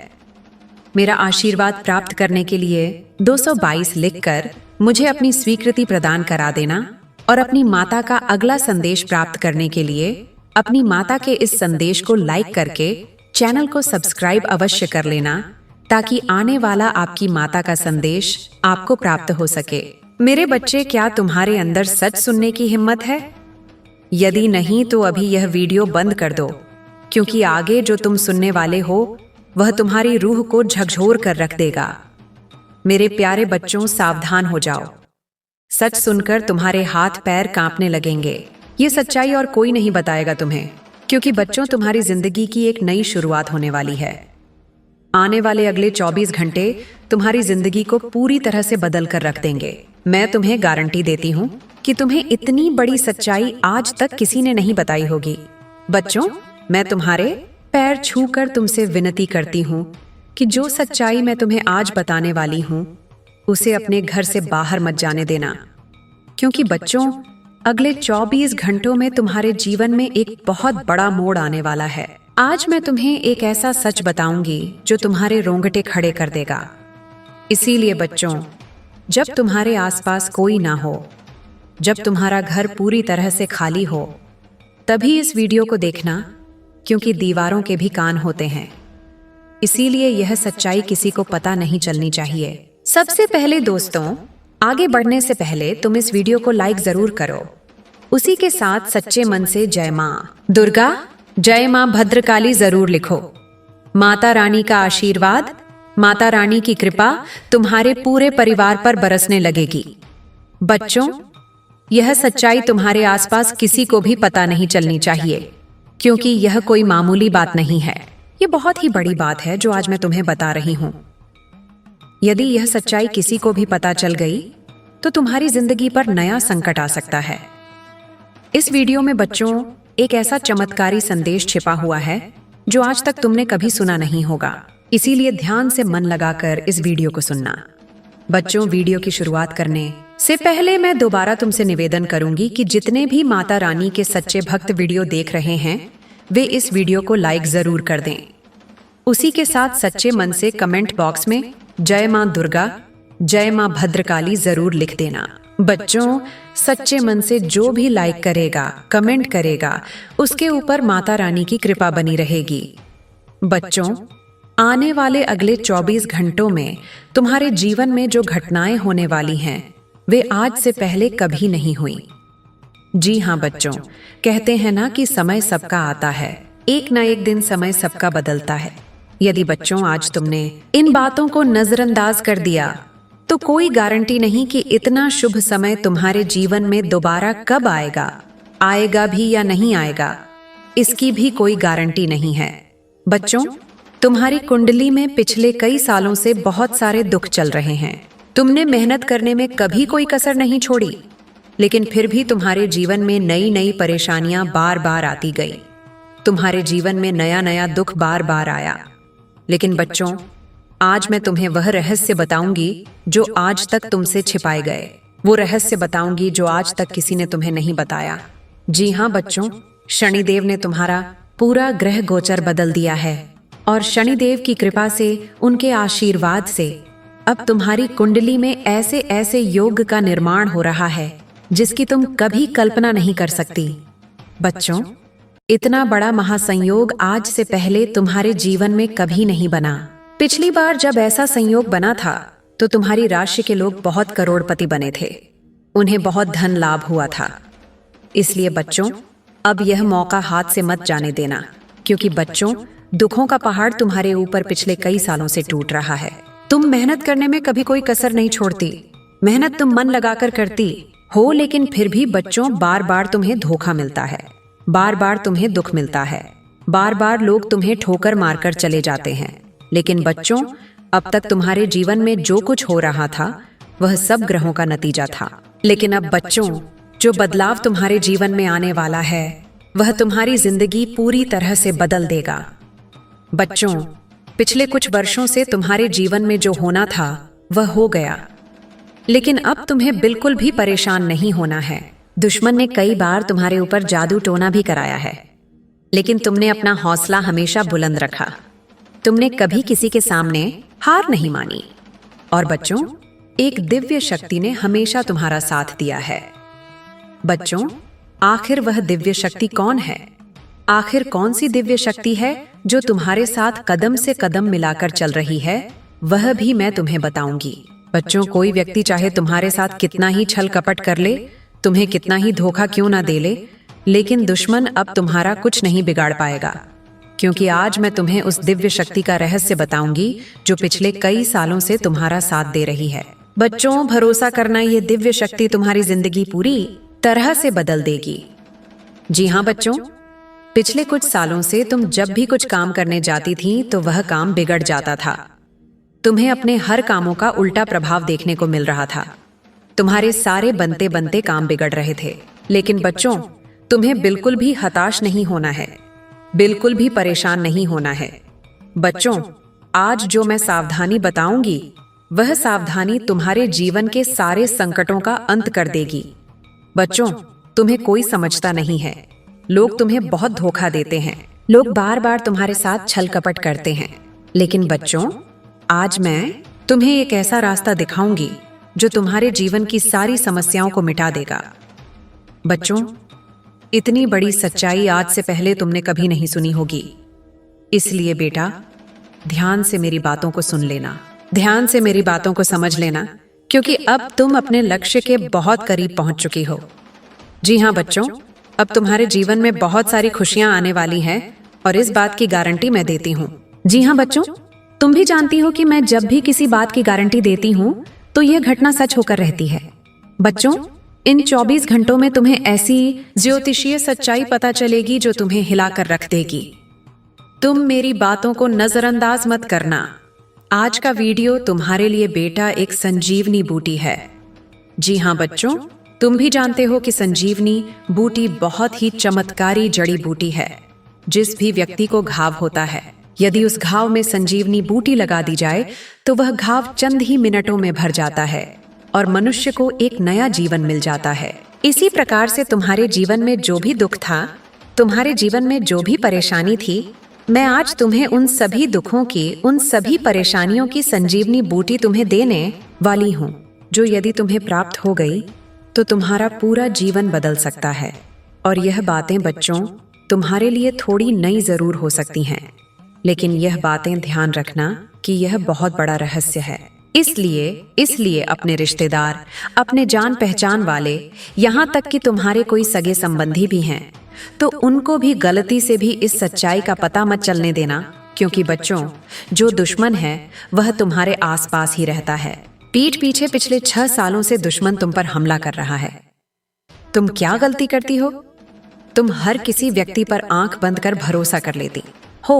मेरा आशीर्वाद प्राप्त करने के लिए 222 लिखकर मुझे अपनी स्वीकृति प्रदान करा देना और अपनी माता का अगला संदेश प्राप्त करने के लिए अपनी माता के इस संदेश को लाइक करके चैनल को सब्सक्राइब अवश्य कर लेना, ताकि आने वाला आपकी माता का संदेश आपको प्राप्त हो सके। मेरे बच्चे, क्या तुम्हारे अंदर सच सुनने की हिम्मत है? यदि नहीं तो अभी यह वीडियो बंद कर दो, क्योंकि आगे जो तुम सुनने वाले हो वह तुम्हारी रूह को झकझोर कर रख देगा। मेरे प्यारे बच्चों, सावधान हो जाओ। सच सुनकर तुम्हारे हाथ पैर कांपने लगेंगे। ये सच्चाई और कोई नहीं बताएगा तुम्हें, क्योंकि बच्चों, तुम्हारी जिंदगी की एक नई शुरुआत होने वाली है। आने वाले अगले 24 घंटे तुम्हारी जिंदगी को पूरी तरह से बदल कर रख देंगे। मैं तुम्हें गारंटी देती हूँ कि तुम्हें इतनी बड़ी सच्चाई आज तक किसी ने नहीं बताई होगी। बच्चों, मैं तुम्हारे पैर छूकर तुमसे विनती करती हूँ कि जो सच्चाई मैं तुम्हें आज बताने वाली हूँ उसे अपने घर से बाहर मत जाने देना, क्योंकि बच्चों, अगले 24 घंटों में तुम्हारे जीवन में एक बहुत बड़ा मोड़ आने वाला है। आज मैं तुम्हें एक ऐसा सच बताऊंगी जो तुम्हारे रोंगटे खड़े कर देगा। इसीलिए बच्चों, जब तुम्हारे आसपास कोई ना हो, जब तुम्हारा घर पूरी तरह से खाली हो, तभी इस वीडियो को देखना, क्योंकि दीवारों के भी कान होते हैं। इसीलिए यह सच्चाई किसी को पता नहीं चलनी चाहिए। सबसे पहले दोस्तों, आगे बढ़ने से पहले तुम इस वीडियो को लाइक जरूर करो। उसी के साथ सच्चे मन से जय माँ दुर्गा, जय माँ भद्रकाली जरूर लिखो। माता रानी का आशीर्वाद, माता रानी की कृपा तुम्हारे पूरे परिवार पर बरसने लगेगी। बच्चों, यह सच्चाई तुम्हारे आसपास किसी को भी पता नहीं चलनी चाहिए, क्योंकि यह कोई मामूली बात नहीं है। यह बहुत ही बड़ी बात है जो आज मैं तुम्हें बता रही हूँ। यदि यह सच्चाई किसी को भी पता चल गई तो तुम्हारी जिंदगी पर नया संकट आ सकता है। इस वीडियो में बच्चों, एक ऐसा चमत्कारी संदेश छिपा हुआ है जो आज तक तुमने कभी सुना नहीं होगा। इसीलिए ध्यान से मन लगाकर इस वीडियो को सुनना। बच्चों, वीडियो की शुरुआत करने से पहले मैं दोबारा तुमसे निवेदन करूंगी कि जितने भी माता रानी के सच्चे भक्त वीडियो देख रहे हैं वे इस वीडियो को लाइक जरूर कर दें। उसी के साथ सच्चे मन से कमेंट बॉक्स में जय मां दुर्गा, जय मां भद्रकाली जरूर लिख देना। बच्चों, सच्चे मन से जो भी लाइक करेगा, कमेंट करेगा, उसके ऊपर माता रानी की कृपा बनी रहेगी। बच्चों, आने वाले अगले 24 घंटों में तुम्हारे जीवन में जो घटनाएं होने वाली हैं वे आज से पहले कभी नहीं हुई। जी हाँ बच्चों, कहते हैं ना कि समय सबका आता है, एक ना एक दिन समय सबका बदलता है। यदि बच्चों आज तुमने इन बातों को नजरअंदाज कर दिया तो कोई गारंटी नहीं कि इतना शुभ समय तुम्हारे जीवन में दोबारा कब आएगा, आएगा भी या नहीं आएगा, इसकी भी कोई गारंटी नहीं है। बच्चों, तुम्हारी कुंडली में पिछले कई सालों से बहुत सारे दुख चल रहे हैं। तुमने मेहनत करने में कभी कोई कसर नहीं छोड़ी, लेकिन फिर भी तुम्हारे जीवन में नई नई परेशानियां बार बार आती गई। तुम्हारे जीवन में नया नया दुख बार बार आया। लेकिन बच्चों, आज मैं तुम्हें वह रहस्य बताऊंगी जो आज तक तुमसे छिपाए गए। वो रहस्य बताऊंगी जो आज तक किसी ने तुम्हें नहीं बताया। जी हाँ बच्चों, शनिदेव ने तुम्हारा पूरा ग्रह गोचर बदल दिया है और शनिदेव की कृपा से, उनके आशीर्वाद से अब तुम्हारी कुंडली में ऐसे ऐसे योग का निर्माण हो रहा है जिसकी तुम कभी कल्पना नहीं कर सकती। बच्चों, इतना बड़ा महासंयोग आज से पहले तुम्हारे जीवन में कभी नहीं बना। पिछली बार जब ऐसा संयोग बना था तो तुम्हारी राशि के लोग बहुत करोड़पति बने थे, उन्हें बहुत धन लाभ हुआ था। इसलिए बच्चों, अब यह मौका हाथ से मत जाने देना, क्योंकि बच्चों, दुखों का पहाड़ तुम्हारे ऊपर पिछले कई सालों से टूट रहा है। तुम मेहनत करने में कभी कोई कसर नहीं छोड़ती, मेहनत तुम मन लगाकर करती हो, लेकिन फिर भी बच्चों बार बार तुम्हें धोखा मिलता है, बार बार तुम्हें दुख मिलता है, बार बार लोग तुम्हें ठोकर मारकर चले जाते हैं। लेकिन बच्चों, अब तक तुम्हारे जीवन में जो कुछ हो रहा था वह सब ग्रहों का नतीजा था। लेकिन अब बच्चों, जो बदलाव तुम्हारे जीवन में आने वाला है वह तुम्हारी जिंदगी पूरी तरह से बदल देगा। बच्चों, पिछले कुछ वर्षों से तुम्हारे जीवन में जो होना था वह हो गया, लेकिन अब तुम्हें बिल्कुल भी परेशान नहीं होना है। दुश्मन ने कई बार तुम्हारे ऊपर जादू टोना भी कराया है, लेकिन तुमने अपना हौसला हमेशा बुलंद रखा। तुमने कभी किसी के सामने हार नहीं मानी। और बच्चों, एक दिव्य शक्ति ने हमेशा तुम्हारा साथ दिया है। बच्चों, आखिर वह दिव्य शक्ति कौन है? आखिर कौन सी दिव्य शक्ति है जो तुम्हारे साथ कदम से कदम मिलाकर चल रही है? वह भी मैं तुम्हें बताऊंगी। बच्चों, कोई व्यक्ति चाहे तुम्हारे साथ कितना ही छल कपट कर ले, तुम्हें कितना ही धोखा क्यों ना दे ले, लेकिन दुश्मन अब तुम्हारा कुछ नहीं बिगाड़ पाएगा, क्योंकि आज मैं तुम्हें उस दिव्य शक्ति का रहस्य बताऊंगी जो पिछले कई सालों से तुम्हारा साथ दे रही है। बच्चों, भरोसा करना, ये दिव्य शक्ति तुम्हारी जिंदगी पूरी तरह से बदल देगी। जी हाँ बच्चों, पिछले कुछ सालों से तुम जब भी कुछ काम करने जाती थी तो वह काम बिगड़ जाता था। तुम्हें अपने हर कामों का उल्टा प्रभाव देखने को मिल रहा था। तुम्हारे सारे बनते बनते काम बिगड़ रहे थे। लेकिन बच्चों, तुम्हें बिल्कुल भी हताश नहीं होना है, बिल्कुल भी परेशान नहीं होना है। बच्चों, आज जो मैं सावधानी बताऊंगी वह सावधानी तुम्हारे जीवन के सारे संकटों का अंत कर देगी। बच्चों, तुम्हें कोई समझता नहीं है। लोग तुम्हें बहुत धोखा देते हैं, लोग बार बार तुम्हारे साथ छल कपट करते हैं। लेकिन बच्चों, आज मैं तुम्हें एक ऐसा रास्ता दिखाऊंगी जो तुम्हारे जीवन की सारी समस्याओं को मिटा देगा। बच्चों, इतनी बड़ी सच्चाई आज से पहले तुमने कभी नहीं सुनी होगी। इसलिए बेटा, ध्यान से मेरी बातों को सुन लेना, ध्यान से मेरी बातों को समझ लेना, क्योंकि अब तुम अपने लक्ष्य के बहुत करीब पहुंच चुकी हो। जी हाँ बच्चों, अब तुम्हारे जीवन में बहुत सारी खुशियां आने वाली हैं और इस बात की गारंटी मैं देती हूँ। जी हाँ बच्चों, तुम भी जानती हो कि मैं जब भी किसी बात की गारंटी देती हूँ तो यह घटना सच होकर रहती है। बच्चों, इन 24 घंटों में तुम्हें ऐसी ज्योतिषीय सच्चाई पता चलेगी जो तुम्हें हिलाकर रख देगी। तुम मेरी बातों को नजरअंदाज मत करना। आज का वीडियो तुम्हारे लिए बेटा एक संजीवनी बूटी है। जी हाँ बच्चों, तुम भी जानते हो कि संजीवनी बूटी बहुत ही चमत्कारी जड़ी बूटी है। जिस भी व्यक्ति को घाव होता है, यदि उस घाव में संजीवनी बूटी लगा दी जाए तो वह घाव चंद ही मिनटों में भर जाता है और मनुष्य को एक नया जीवन मिल जाता है। इसी प्रकार से तुम्हारे जीवन में जो भी दुख था, तुम्हारे जीवन में जो भी परेशानी थी, मैं आज तुम्हें उन सभी दुखों की, उन सभी परेशानियों की संजीवनी बूटी तुम्हें देने वाली हूँ, जो यदि तुम्हें प्राप्त हो गई तो तुम्हारा पूरा जीवन बदल सकता है। और यह बातें बच्चों तुम्हारे लिए थोड़ी नई जरूर हो सकती हैं, लेकिन यह बातें ध्यान रखना कि यह बहुत बड़ा रहस्य है। इसलिए अपने रिश्तेदार, अपने जान पहचान वाले, यहाँ तक कि तुम्हारे कोई सगे संबंधी भी हैं, तो उनको भी गलती से भी इस सच्चाई का पता मत चलने देना, क्योंकि बच्चों, जो दुश्मन है वह तुम्हारे आसपास ही रहता है। पीठ पीछे पिछले 6 सालों से दुश्मन तुम पर हमला कर रहा है। तुम क्या गलती करती हो? तुम हर किसी व्यक्ति पर आंख बंद कर भरोसा कर लेती हो।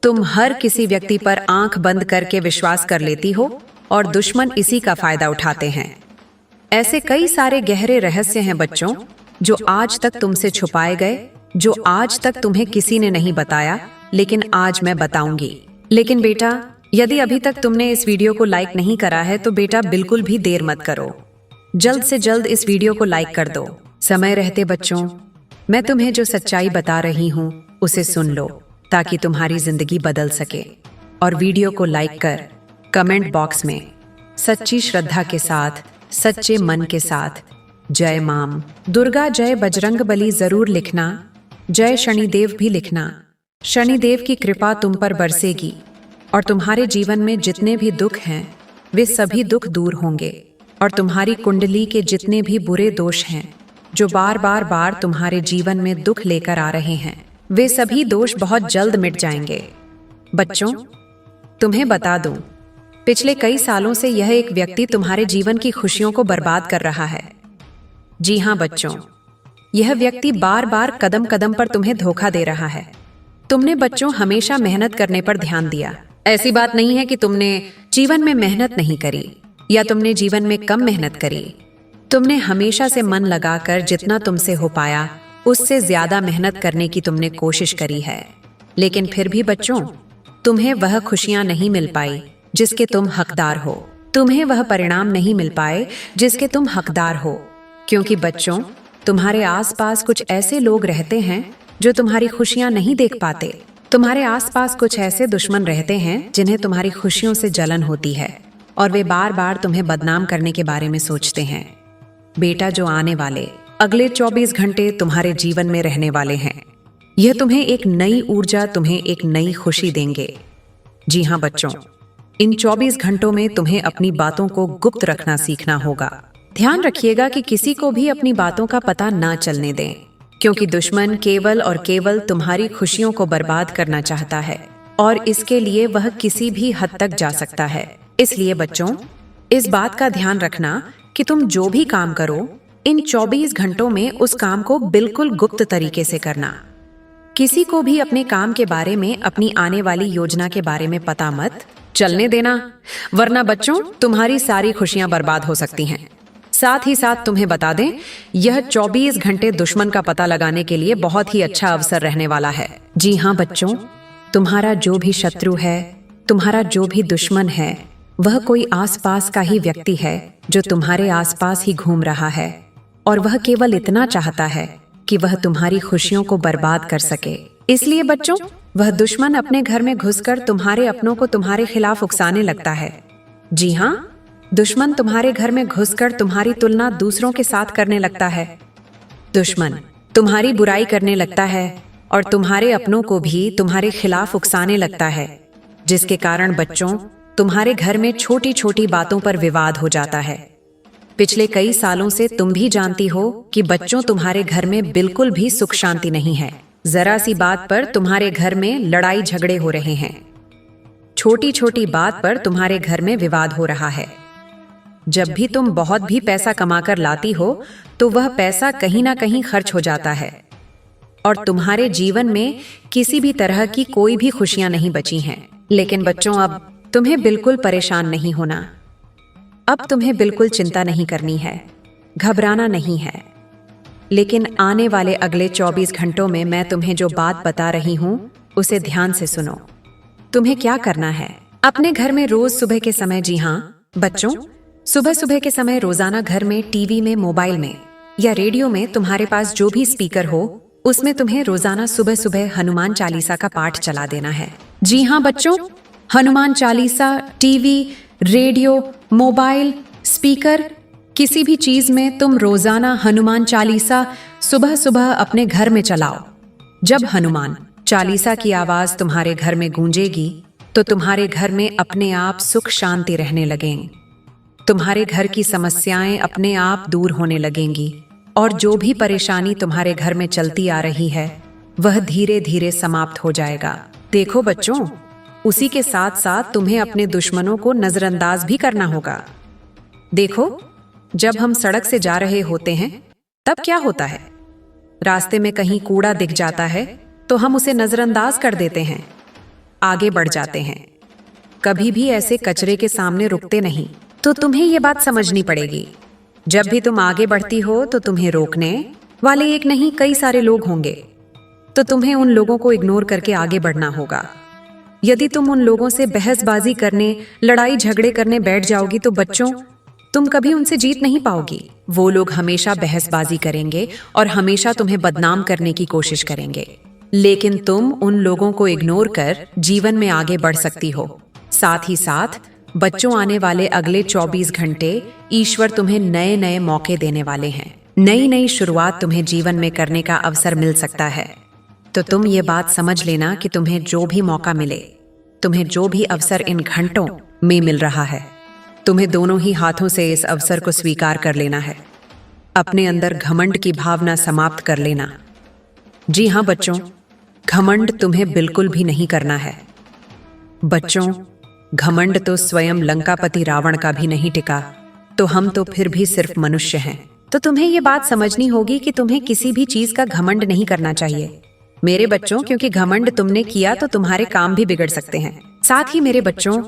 तुम हर किसी व्यक्ति पर आंख बंद करके विश्वास कर लेती हो और दुश्मन इसी का फायदा उठाते हैं। ऐसे कई सारे गहरे रहस्य हैं बच्चों जो आज तक तुमसे छुपाए गए, जो आज तक तुम्हें किसी ने नहीं बताया, लेकिन आज मैं बताऊंगी। लेकिन बेटा, यदि अभी तक तुमने इस वीडियो को लाइक नहीं करा है तो बेटा बिल्कुल भी देर मत करो। जल्द से जल्द इस वीडियो को लाइक कर दो। समय रहते बच्चों, मैं तुम्हें जो सच्चाई बता रही हूँ उसे सुन लो, ताकि तुम्हारी जिंदगी बदल सके। और वीडियो को लाइक कर कमेंट बॉक्स में सच्ची श्रद्धा के साथ, सच्चे मन के साथ जय मां दुर्गा, जय बजरंग बली जरूर लिखना। जय शनिदेव भी लिखना। शनिदेव की कृपा तुम पर बरसेगी और तुम्हारे जीवन में जितने भी दुख हैं वे सभी दुख दूर होंगे, और तुम्हारी कुंडली के जितने भी बुरे दोष हैं जो बार बार तुम्हारे जीवन में दुख लेकर आ रहे हैं, वे सभी दोष बहुत जल्द मिट जाएंगे। बच्चों, तुम्हें बता दूं, पिछले कई सालों से यह एक व्यक्ति तुम्हारे जीवन की खुशियों को बर्बाद कर रहा है। जी हाँ बच्चों, यह व्यक्ति बार बार कदम कदम पर तुम्हें धोखा दे रहा है। तुमने बच्चों हमेशा मेहनत करने पर ध्यान दिया। ऐसी बात नहीं है कि तुमने जीवन में मेहनत नहीं करी या तुमने जीवन में कम मेहनत करी। तुमने हमेशा से मन लगाकर जितना तुमसे हो पाया उससे ज्यादा मेहनत करने की तुमने कोशिश करी है, लेकिन फिर भी बच्चों तुम्हें वह खुशियां नहीं मिल पाई जिसके तुम हकदार हो। तुम्हें वह परिणाम नहीं मिल पाए जिसके तुम हकदार हो, क्योंकि बच्चों तुम्हारे आसपास कुछ ऐसे लोग रहते हैं जो तुम्हारी खुशियां नहीं देख पाते। तुम्हारे आसपास कुछ ऐसे दुश्मन रहते हैं जिन्हें तुम्हारी खुशियों से जलन होती है और वे बार बार तुम्हें बदनाम करने के बारे में सोचते हैं। बेटा, जो आने वाले अगले 24 घंटे तुम्हारे जीवन में रहने वाले हैं, यह तुम्हें एक नई ऊर्जा, तुम्हें एक नई खुशी देंगे। जी हाँ बच्चों, इन 24 घंटों में तुम्हें अपनी बातों को गुप्त रखना सीखना होगा। ध्यान रखिएगा कि किसी को भी अपनी बातों का पता ना चलने दें, क्योंकि दुश्मन केवल और केवल तुम्हारी खुशियों को बर्बाद करना चाहता है और इसके लिए वह किसी भी हद तक जा सकता है। इसलिए बच्चों, इस बात का ध्यान रखना कि तुम जो भी काम करो इन 24 घंटों में उस काम को बिल्कुल गुप्त तरीके से करना। किसी को भी अपने काम के बारे में, अपनी आने वाली योजना के बारे में पता मत चलने देना, वरना बच्चों तुम्हारी सारी खुशियां बर्बाद हो सकती हैं। साथ ही साथ तुम्हें बता दें, यह 24 घंटे दुश्मन का पता लगाने के लिए बहुत ही अच्छा अवसर रहने वाला है। जी हाँ बच्चों, तुम्हारा जो भी शत्रु है, तुम्हारा जो भी दुश्मन है, वह कोई आसपास का ही व्यक्ति है जो तुम्हारे आसपास ही घूम रहा है और वह केवल इतना चाहता है कि वह तुम्हारी खुशियों को बर्बाद कर सके। इसलिए बच्चों, वह दुश्मन अपने घर में घुसकर तुम्हारे अपनों को तुम्हारे खिलाफ उकसाने लगता है। जी हाँ, दुश्मन तुम्हारे घर में घुसकर तुम्हारी तुलना दूसरों के साथ करने लगता है। दुश्मन तुम्हारी बुराई करने लगता है और तुम्हारे अपनों को भी तुम्हारे खिलाफ उकसाने लगता है, जिसके कारण बच्चों तुम्हारे घर में छोटी छोटी बातों पर विवाद हो जाता है। पिछले कई सालों से तुम भी जानती हो कि बच्चों तुम्हारे घर में बिल्कुल भी सुख शांति नहीं है। जरा सी बात पर तुम्हारे घर में लड़ाई झगड़े हो रहे हैं। छोटी छोटी बात पर तुम्हारे घर में विवाद हो रहा है। जब भी तुम बहुत भी पैसा कमाकर लाती हो तो वह पैसा कहीं ना कहीं खर्च हो जाता है और तुम्हारे जीवन में किसी भी तरह की कोई भी खुशियां नहीं बची हैं। लेकिन बच्चों, अब तुम्हें बिल्कुल परेशान नहीं होना। अब तुम्हें बिल्कुल चिंता नहीं करनी है, घबराना नहीं है। लेकिन आने वाले अगले 24 घंटों में मैं तुम्हें जो बात बता रही हूँ उसे ध्यान से सुनो। तुम्हें क्या करना है, अपने घर में रोज सुबह के समय, जी हाँ बच्चों, सुबह सुबह के समय रोजाना घर में, टीवी में, मोबाइल में या रेडियो में, तुम्हारे पास जो भी स्पीकर हो उसमें तुम्हें रोजाना सुबह सुबह हनुमान चालीसा का पाठ चला देना है। जी हाँ बच्चों, Hanuman Chalisa TV, radio, mobile, speaker, किसी भी चीज में तुम रोजाना हनुमान चालीसा सुबह सुबह अपने घर में चलाओ। जब हनुमान चालीसा की आवाज तुम्हारे घर में गूंजेगी तो तुम्हारे घर में अपने आप सुख शांति रहने लगेंगे। तुम्हारे घर की समस्याएं अपने आप दूर होने लगेंगी और जो भी परेशानी तुम्हारे घर में चलती आ रही है वह धीरे धीरे समाप्त हो जाएगा। देखो बच्चों, उसी के साथ साथ तुम्हें अपने दुश्मनों को नजरअंदाज भी करना होगा। देखो, जब हम सड़क से जा रहे होते हैं तब क्या होता है, रास्ते में कहीं कूड़ा दिख जाता है तो हम उसे नजरअंदाज कर देते हैं, आगे बढ़ जाते हैं। कभी भी ऐसे कचरे के सामने रुकते नहीं। तो तुम्हें ये बात समझनी पड़ेगी, जब भी तुम आगे बढ़ती हो तो तुम्हें रोकने वाले एक नहीं कई सारे लोग होंगे, तो तुम्हें उन लोगों को इग्नोर करके आगे बढ़ना होगा। यदि तुम उन लोगों से बहसबाजी करने, लड़ाई झगड़े करने बैठ जाओगी तो बच्चों तुम कभी उनसे जीत नहीं पाओगी। वो लोग हमेशा बहसबाजी करेंगे और हमेशा तुम्हें बदनाम करने की कोशिश करेंगे, लेकिन तुम उन लोगों को इग्नोर कर जीवन में आगे बढ़ सकती हो। साथ ही साथ बच्चों, आने वाले अगले 24 घंटे ईश्वर तुम्हें नए नए मौके देने वाले हैं। नई नई शुरुआत तुम्हें जीवन में करने का अवसर मिल सकता है। तो तुम ये बात समझ लेना कि तुम्हें जो भी मौका मिले, तुम्हें जो भी अवसर इन घंटों में मिल रहा है, तुम्हें दोनों ही हाथों से इस अवसर को स्वीकार कर लेना है। अपने अंदर घमंड की भावना समाप्त कर लेना। जी हाँ बच्चों, घमंड तुम्हें बिल्कुल भी नहीं करना है। बच्चों, घमंड तो स्वयं लंकापति रावण का भी नहीं टिका, तो हम तो फिर भी सिर्फ मनुष्य हैं। तो तुम्हें ये बात समझनी होगी कि तुम्हें किसी भी चीज का घमंड नहीं करना चाहिए मेरे बच्चों, क्योंकि घमंड तुमने किया तो तुम्हारे काम भी बिगड़ सकते हैं। साथ ही मेरे बच्चों,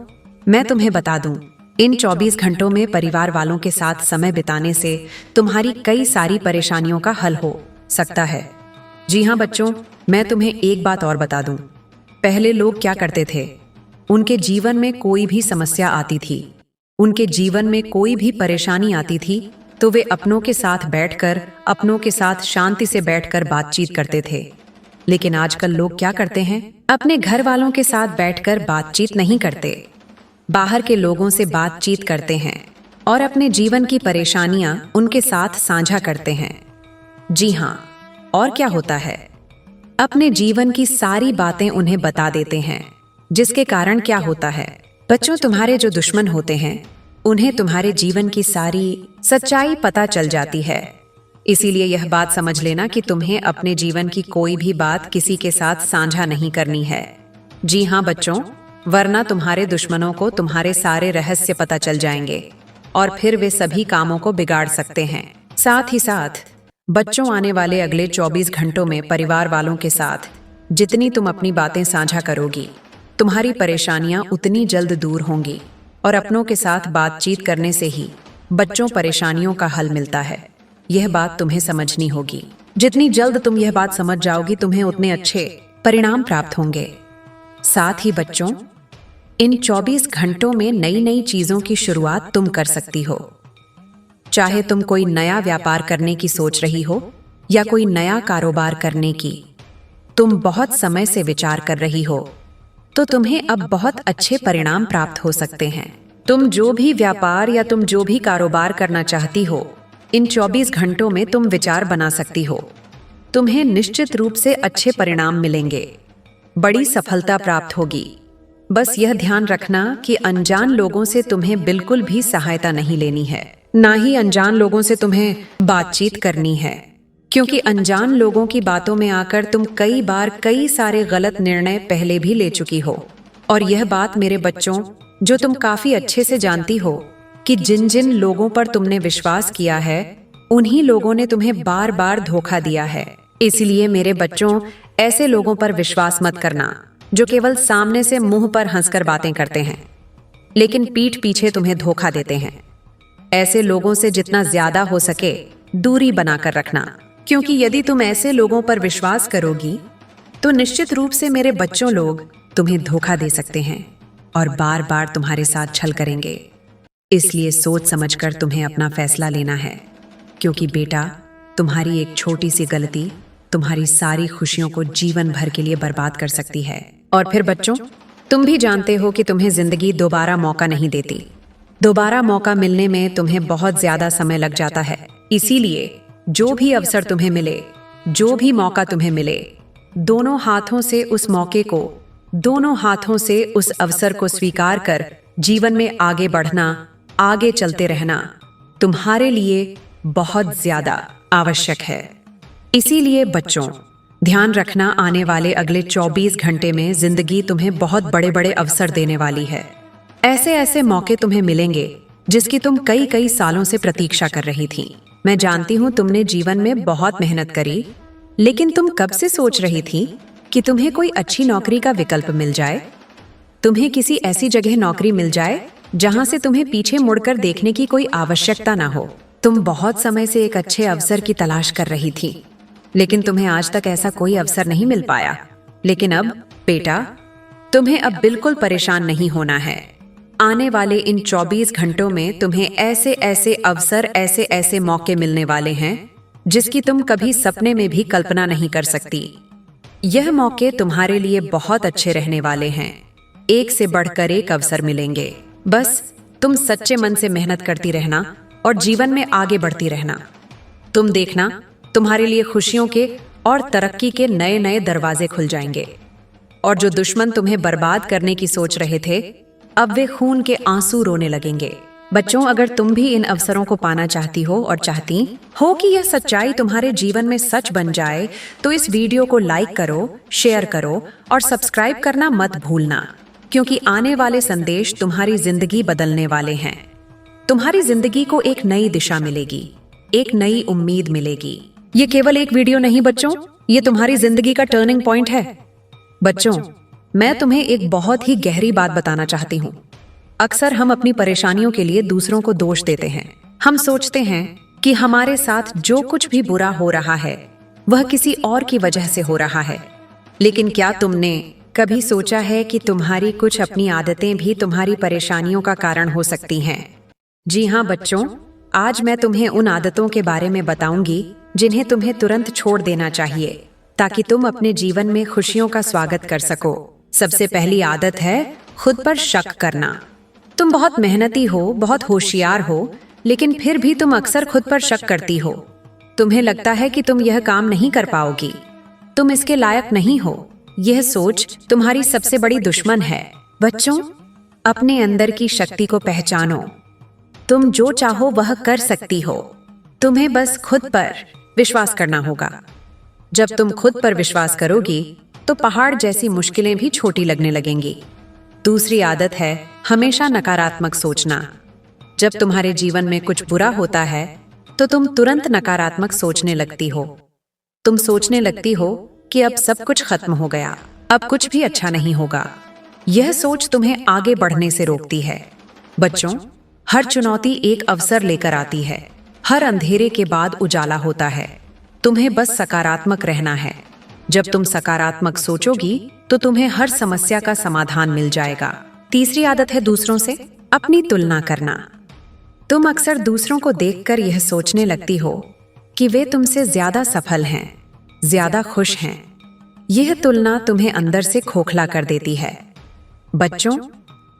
मैं तुम्हें बता दूं इन 24 घंटों में परिवार वालों के साथ समय बिताने से तुम्हारी कई सारी परेशानियों का हल हो सकता है। जी हाँ बच्चों, मैं तुम्हें एक बात और बता दूं। पहले लोग क्या करते थे, उनके जीवन में कोई भी समस्या आती थी, उनके जीवन में कोई भी परेशानी आती थी तो वे अपनों के साथ बैठकर, अपनों के साथ शांति से बैठकर बातचीत करते थे। लेकिन आजकल लोग क्या करते हैं, अपने घर वालों के साथ बैठकर बातचीत नहीं करते, बाहर के लोगों से बातचीत करते हैं और अपने जीवन की परेशानियां उनके साथ साझा करते हैं। जी हाँ, और क्या होता है, अपने जीवन की सारी बातें उन्हें बता देते हैं, जिसके कारण क्या होता है बच्चों, तुम्हारे जो दुश्मन होते हैं उन्हें तुम्हारे जीवन की सारी सच्चाई पता चल जाती है। इसीलिए यह बात समझ लेना कि तुम्हें अपने जीवन की कोई भी बात किसी के साथ साझा नहीं करनी है। जी हाँ बच्चों, वरना तुम्हारे दुश्मनों को तुम्हारे सारे रहस्य पता चल जाएंगे और फिर वे सभी कामों को बिगाड़ सकते हैं। साथ ही साथ बच्चों, आने वाले अगले 24 घंटों में परिवार वालों के साथ जितनी तुम अपनी बातें साझा करोगी, तुम्हारी परेशानियां उतनी जल्द दूर होंगी। और अपनों के साथ बातचीत करने से ही बच्चों परेशानियों का हल मिलता है। यह बात तुम्हें समझनी होगी। जितनी जल्द तुम यह बात समझ जाओगी, तुम्हें उतने अच्छे परिणाम प्राप्त होंगे। साथ ही बच्चों, इन 24 घंटों में नई नई चीजों की शुरुआत तुम कर सकती हो। चाहे तुम कोई नया व्यापार करने की सोच रही हो या कोई नया कारोबार करने की तुम बहुत समय से विचार कर रही हो, तो तुम्हें अब बहुत अच्छे परिणाम प्राप्त हो सकते हैं। तुम जो भी व्यापार या तुम जो भी कारोबार करना चाहती हो, इन 24 घंटों में तुम विचार बना सकती हो। तुम्हें निश्चित रूप से अच्छे परिणाम मिलेंगे, बड़ी सफलता प्राप्त होगी। बस यह ध्यान रखना कि अनजान लोगों से तुम्हें बिल्कुल भी सहायता नहीं लेनी है, ना ही अनजान लोगों से तुम्हें बातचीत करनी है, क्योंकि अनजान लोगों की बातों में आकर तुम कई बार कई सारे गलत निर्णय पहले भी ले चुकी हो। और यह बात मेरे बच्चों, जो तुम काफी अच्छे से जानती हो कि जिन जिन लोगों पर तुमने विश्वास किया है, उन्हीं लोगों ने तुम्हें बार बार धोखा दिया है। इसलिए मेरे बच्चों, ऐसे लोगों पर विश्वास मत करना जो केवल सामने से मुंह पर हंसकर बातें करते हैं, लेकिन पीठ पीछे तुम्हें धोखा देते हैं। ऐसे लोगों से जितना ज्यादा हो सके दूरी बनाकर रखना, क्योंकि यदि तुम ऐसे लोगों पर विश्वास करोगी तो निश्चित रूप से मेरे बच्चों, लोग तुम्हें धोखा दे सकते हैं और बार बार तुम्हारे साथ छल करेंगे। इसलिए सोच समझकर तुम्हें अपना फैसला लेना है, क्योंकि बेटा, तुम्हारी एक छोटी सी गलती तुम्हारी सारी खुशियों को जीवन भर के लिए बर्बाद कर सकती है। और फिर बच्चों, तुम भी जानते हो कि तुम्हें जिंदगी दोबारा मौका नहीं देती। दोबारा मौका मिलने में तुम्हें बहुत ज्यादा समय लग जाता है। इसीलिए जो भी अवसर तुम्हें मिले, जो भी मौका तुम्हें मिले, दोनों हाथों से उस मौके को, दोनों हाथों से उस अवसर को स्वीकार कर जीवन में आगे बढ़ना, आगे चलते रहना तुम्हारे लिए बहुत ज्यादा आवश्यक है। इसीलिए बच्चों, ध्यान रखना, आने वाले अगले 24 घंटे में जिंदगी तुम्हें बहुत बड़े बड़े अवसर देने वाली है। ऐसे ऐसे मौके तुम्हें मिलेंगे जिसकी तुम कई कई सालों से प्रतीक्षा कर रही थी। मैं जानती हूँ तुमने जीवन में बहुत मेहनत करी, लेकिन तुम कब से सोच रही थी कि तुम्हें कोई अच्छी नौकरी का विकल्प मिल जाए, तुम्हें किसी ऐसी जगह नौकरी मिल जाए जहां से तुम्हें पीछे मुड़कर देखने की कोई आवश्यकता ना हो। तुम बहुत समय से एक अच्छे अवसर की तलाश कर रही थी, लेकिन तुम्हें आज तक ऐसा कोई अवसर नहीं मिल पाया। लेकिन अब बेटा, तुम्हें अब बिल्कुल परेशान नहीं होना है। आने वाले इन 24 घंटों में तुम्हें ऐसे ऐसे अवसर, ऐसे ऐसे मौके मिलने वाले हैं जिसकी तुम कभी सपने में भी कल्पना नहीं कर सकती। यह मौके तुम्हारे लिए बहुत अच्छे रहने वाले हैं। एक से बढ़कर एक अवसर मिलेंगे। बस तुम सच्चे मन से मेहनत करती रहना और जीवन में आगे बढ़ती रहना। तुम देखना, तुम्हारे लिए खुशियों के और तरक्की के नए नए दरवाजे खुल जाएंगे। और जो दुश्मन तुम्हें बर्बाद करने की सोच रहे थे, अब वे खून के आंसू रोने लगेंगे। बच्चों, अगर तुम भी इन अवसरों को पाना चाहती हो और चाहती हो कि यह सच्चाई तुम्हारे जीवन में सच बन जाए, तो इस वीडियो को लाइक करो, शेयर करो और सब्सक्राइब करना मत भूलना, क्योंकि आने वाले संदेश तुम्हारी जिंदगी बदलने वाले हैं। तुम्हारी जिंदगी को एक नई दिशा मिलेगी, एक नई उम्मीद मिलेगी। ये केवल एक वीडियो नहीं बच्चों, ये तुम्हारी जिंदगी का टर्निंग पॉइंट है। बच्चों, मैं तुम्हें एक बहुत ही गहरी बात बताना चाहती हूँ। अक्सर हम अपनी परेशानियों के लिए दूसरों को दोष देते हैं। हम सोचते हैं कि हमारे साथ जो कुछ भी बुरा हो रहा है वह किसी और की वजह से हो रहा है। लेकिन क्या तुमने कभी सोचा है कि तुम्हारी कुछ अपनी आदतें भी तुम्हारी परेशानियों का कारण हो सकती हैं? जी हाँ बच्चों, आज मैं तुम्हें उन आदतों के बारे में बताऊंगी जिन्हें तुम्हें तुरंत छोड़ देना चाहिए ताकि तुम अपने जीवन में खुशियों का स्वागत कर सको। सबसे पहली आदत है खुद पर शक करना। तुम बहुत मेहनती हो, बहुत होशियार हो, लेकिन फिर भी तुम अक्सर खुद पर शक करती हो। तुम्हें लगता है कि तुम यह काम नहीं कर पाओगी, तुम इसके लायक नहीं हो। यह सोच तुम्हारी सबसे बड़ी दुश्मन है। बच्चों, अपने अंदर की शक्ति को पहचानो। तुम जो चाहो वह कर सकती हो, तुम्हें बस खुद पर विश्वास करना होगा। जब तुम खुद पर विश्वास करोगी तो पहाड़ जैसी मुश्किलें भी छोटी लगने लगेंगी। दूसरी आदत है हमेशा नकारात्मक सोचना। जब तुम्हारे जीवन में कुछ बुरा होता है तो तुम तुरंत नकारात्मक सोचने लगती हो। तुम सोचने लगती हो कि अब सब कुछ खत्म हो गया, अब कुछ भी अच्छा नहीं होगा। यह सोच तुम्हें आगे बढ़ने से रोकती है। बच्चों, हर चुनौती एक अवसर लेकर आती है। हर अंधेरे के बाद उजाला होता है। तुम्हें बस सकारात्मक रहना है। जब तुम सकारात्मक सोचोगी तो तुम्हें हर समस्या का समाधान मिल जाएगा। तीसरी आदत है दूसरों से अपनी तुलना करना। तुम अक्सर दूसरों को देखकर यह सोचने लगती हो कि वे तुमसे ज्यादा सफल हैं, ज्यादा खुश हैं। यह तुलना तुम्हें अंदर से खोखला कर देती है। बच्चों,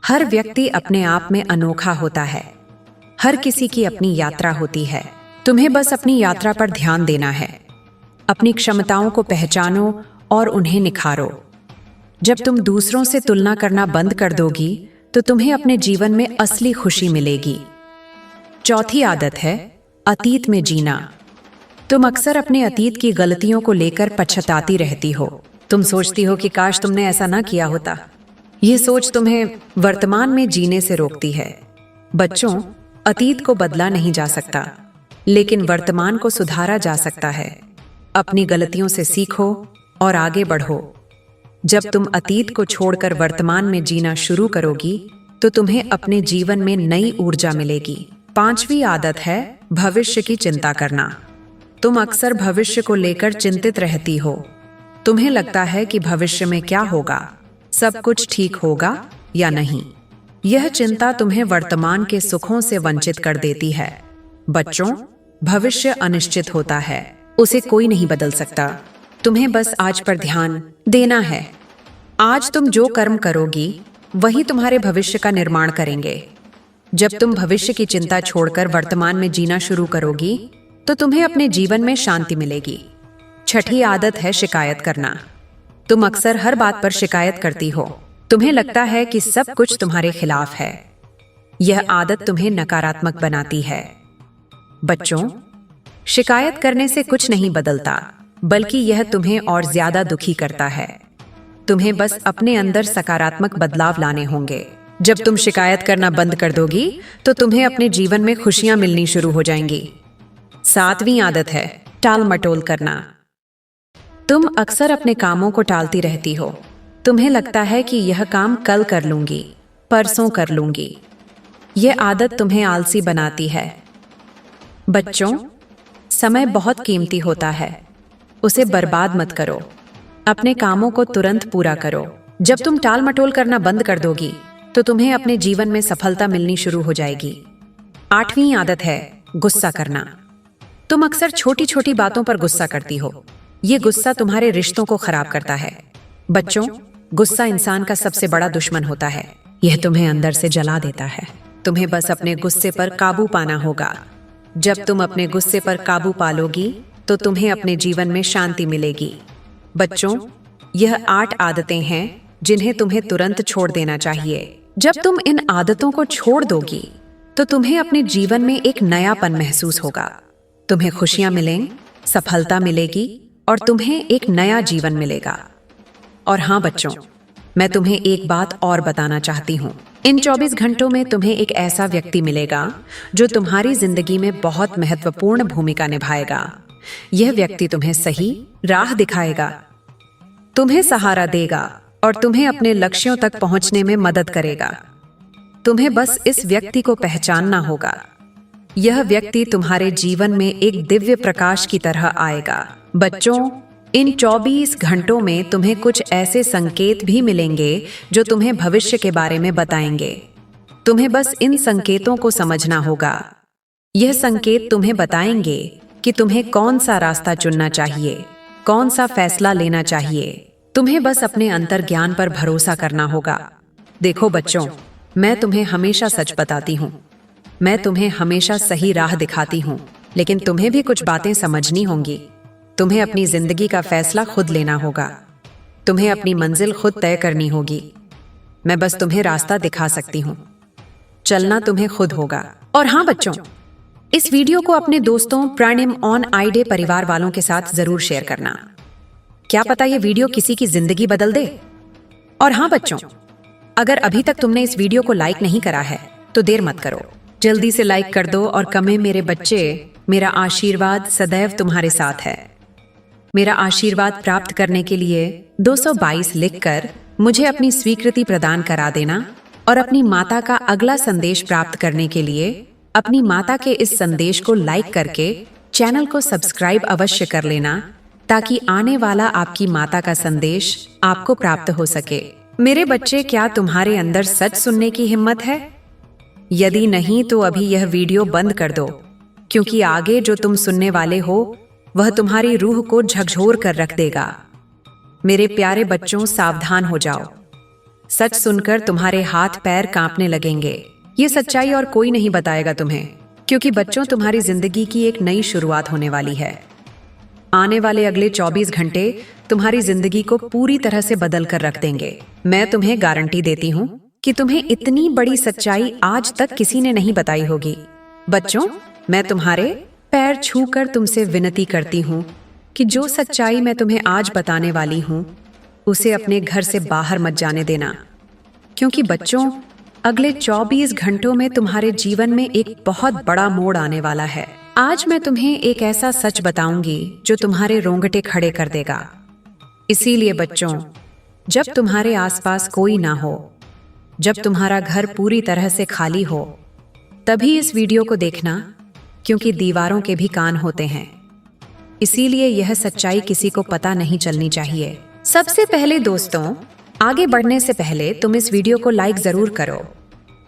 हर व्यक्ति अपने आप में अनोखा होता है। हर किसी की अपनी यात्रा होती है। तुम्हें बस अपनी यात्रा पर ध्यान देना है। अपनी क्षमताओं को पहचानो और उन्हें निखारो। जब तुम दूसरों से तुलना करना बंद कर दोगी तो तुम्हें अपने जीवन में असली खुशी मिलेगी। चौथी आदत है अतीत में जीना। तुम अक्सर अपने अतीत की गलतियों को लेकर पछताती रहती हो। तुम सोचती हो कि काश तुमने ऐसा ना किया होता। यह सोच तुम्हें वर्तमान में जीने से रोकती है। बच्चों, अतीत को बदला नहीं जा सकता, लेकिन वर्तमान को सुधारा जा सकता है। अपनी गलतियों से सीखो और आगे बढ़ो। जब तुम अतीत को छोड़कर वर्तमान में जीना शुरू करोगी तो तुम्हें अपने जीवन में नई ऊर्जा मिलेगी। पांचवी आदत है भविष्य की चिंता करना। तुम अक्सर भविष्य को लेकर चिंतित रहती हो। तुम्हें लगता है कि भविष्य में क्या होगा, सब कुछ ठीक होगा या नहीं। यह चिंता तुम्हें वर्तमान के सुखों से वंचित कर देती है। बच्चों, भविष्य अनिश्चित होता है, उसे कोई नहीं बदल सकता। तुम्हें बस आज पर ध्यान देना है। आज तुम जो कर्म करोगी वही तुम्हारे भविष्य का निर्माण करेंगे। जब तुम भविष्य की चिंता छोड़कर वर्तमान में जीना शुरू करोगी तो तुम्हें अपने जीवन में शांति मिलेगी। छठी आदत है शिकायत करना। तुम अक्सर हर बात पर शिकायत करती हो। तुम्हें लगता है कि सब कुछ तुम्हारे खिलाफ है। यह आदत तुम्हें नकारात्मक बनाती है। बच्चों, शिकायत करने से कुछ नहीं बदलता, बल्कि यह तुम्हें और ज्यादा दुखी करता है। तुम्हें बस अपने अंदर सकारात्मक बदलाव लाने होंगे। जब तुम शिकायत करना बंद कर दोगी तो तुम्हें अपने जीवन में खुशियां मिलनी शुरू हो जाएंगी। सातवीं आदत है टाल मटोल करना। तुम अक्सर अपने कामों को टालती रहती हो। तुम्हें लगता है कि यह काम कल कर लूंगी, परसों कर लूंगी। यह आदत तुम्हें आलसी बनाती है। बच्चों, समय बहुत कीमती होता है, उसे बर्बाद मत करो। अपने कामों को तुरंत पूरा करो। जब तुम टाल मटोल करना बंद कर दोगी तो तुम्हें अपने जीवन में सफलता मिलनी शुरू हो जाएगी। आठवीं आदत है गुस्सा करना। तुम अक्सर छोटी छोटी बातों पर गुस्सा करती हो। ये गुस्सा तुम्हारे रिश्तों को खराब करता है। बच्चों, गुस्सा इंसान का सबसे बड़ा दुश्मन होता है। यह तुम्हें अंदर से जला देता है। तुम्हें बस अपने गुस्से पर काबू पाना होगा। जब तुम अपने गुस्से पर काबू पालोगी तो तुम्हें अपने जीवन में शांति मिलेगी। बच्चों, यह 8 आदतें हैं जिन्हें तुम्हें तुरंत छोड़ देना चाहिए। जब तुम इन आदतों को छोड़ दोगी तो तुम्हें अपने जीवन में एक नयापन महसूस होगा। तुम्हें खुशियां मिलेंगी, सफलता मिलेगी और तुम्हें एक नया जीवन मिलेगा। और हाँ बच्चों, मैं तुम्हें एक बात और बताना चाहती हूँ। इन 24 घंटों में तुम्हें एक ऐसा व्यक्ति मिलेगा जो तुम्हारी जिंदगी में बहुत महत्वपूर्ण भूमिका निभाएगा। यह व्यक्ति तुम्हें सही राह दिखाएगा, तुम्हें सहारा देगा और तुम्हें अपने लक्ष्यों तक पहुंचने में मदद करेगा। तुम्हें बस इस व्यक्ति को पहचानना होगा। यह व्यक्ति तुम्हारे जीवन में एक दिव्य प्रकाश की तरह आएगा। बच्चों, इन 24 घंटों में तुम्हें कुछ ऐसे संकेत भी मिलेंगे जो तुम्हें भविष्य के बारे में बताएंगे। तुम्हें बस इन संकेतों को समझना होगा। यह संकेत तुम्हें बताएंगे कि तुम्हें कौन सा रास्ता चुनना चाहिए, कौन सा फैसला लेना चाहिए। तुम्हें बस अपने अंतर्ज्ञान पर भरोसा करना होगा। देखो बच्चों, मैं तुम्हें हमेशा सच बताती हूँ, मैं तुम्हें हमेशा सही राह दिखाती हूँ, लेकिन तुम्हें भी कुछ बातें समझनी होंगी। तुम्हें अपनी जिंदगी का फैसला खुद लेना होगा। तुम्हें अपनी मंजिल खुद तय करनी होगी। मैं बस तुम्हें रास्ता दिखा सकती हूँ, चलना तुम्हें खुद होगा। और हाँ बच्चों, इस वीडियो को अपने दोस्तों, प्राणिम ऑन आईडे परिवार वालों के साथ जरूर शेयर करना। क्या पता ये वीडियो किसी की जिंदगी बदल दे। और हाँ बच्चों, अगर अभी तक तुमने इस वीडियो को लाइक नहीं करा है तो देर मत करो, जल्दी से लाइक कर दो और कमें मेरे बच्चे, मेरा आशीर्वाद सदैव तुम्हारे साथ है। मेरा आशीर्वाद प्राप्त करने के लिए 222 लिखकर मुझे अपनी स्वीकृति प्रदान करा देना और अपनी माता का अगला संदेश प्राप्त करने के लिए अपनी माता के इस संदेश को लाइक करके चैनल को सब्सक्राइब अवश्य कर लेना, ताकि आने वाला आपकी माता का संदेश आपको प्राप्त हो सके। मेरे बच्चे, क्या तुम्हारे अंदर सच सुनने की हिम्मत है? यदि नहीं तो अभी यह वीडियो बंद कर दो, क्योंकि आगे जो तुम सुनने वाले हो वह तुम्हारी रूह को झकझोर कर रख देगा। मेरे प्यारे बच्चों, सावधान हो जाओ। सच सुनकर तुम्हारे हाथ पैर कांपने लगेंगे। ये सच्चाई और कोई नहीं बताएगा तुम्हें, क्योंकि बच्चों, तुम्हारी जिंदगी की एक नई शुरुआत होने वाली है। आने वाले अगले 24 घंटे तुम्हारी जिंदगी को पूरी तरह से बदल कर रख देंगे। मैं तुम्हें गारंटी देती हूँ कि तुम्हें इतनी बड़ी सच्चाई आज तक किसी ने नहीं बताई होगी। बच्चों, मैं तुम्हारे पैर छूकर तुमसे विनती करती हूँ कि जो सच्चाई मैं तुम्हें आज बताने वाली हूँ उसे अपने घर से बाहर मत जाने देना, क्योंकि बच्चों, अगले 24 घंटों में तुम्हारे जीवन में एक बहुत बड़ा मोड़ आने वाला है। आज मैं तुम्हें एक ऐसा सच बताऊंगी जो तुम्हारे रोंगटे खड़े कर देगा। इसीलिए बच्चों, जब तुम्हारे आसपास कोई ना हो, जब तुम्हारा घर पूरी तरह से खाली हो, तभी इस वीडियो को देखना, क्योंकि दीवारों के भी कान होते हैं। इसीलिए यह सच्चाई किसी को पता नहीं चलनी चाहिए। सबसे पहले दोस्तों, आगे बढ़ने से पहले तुम इस वीडियो को लाइक जरूर करो।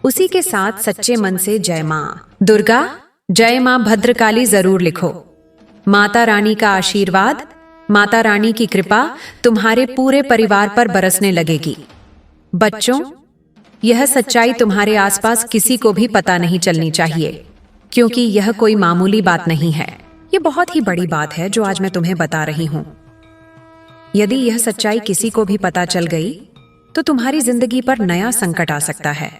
उसी के साथ सच्चे मन से जय माँ दुर्गा, जय माँ भद्रकाली जरूर लिखो। माता रानी का आशीर्वाद, माता रानी की कृपा तुम्हारे पूरे परिवार पर बरसने लगेगी। बच्चों, यह सच्चाई तुम्हारे आसपास किसी को भी पता नहीं चलनी चाहिए, क्योंकि यह कोई मामूली बात नहीं है। ये बहुत ही बड़ी बात है जो आज मैं तुम्हें बता रही हूँ। यदि यह सच्चाई किसी को भी पता चल गई तो तुम्हारी जिंदगी पर नया संकट आ सकता है।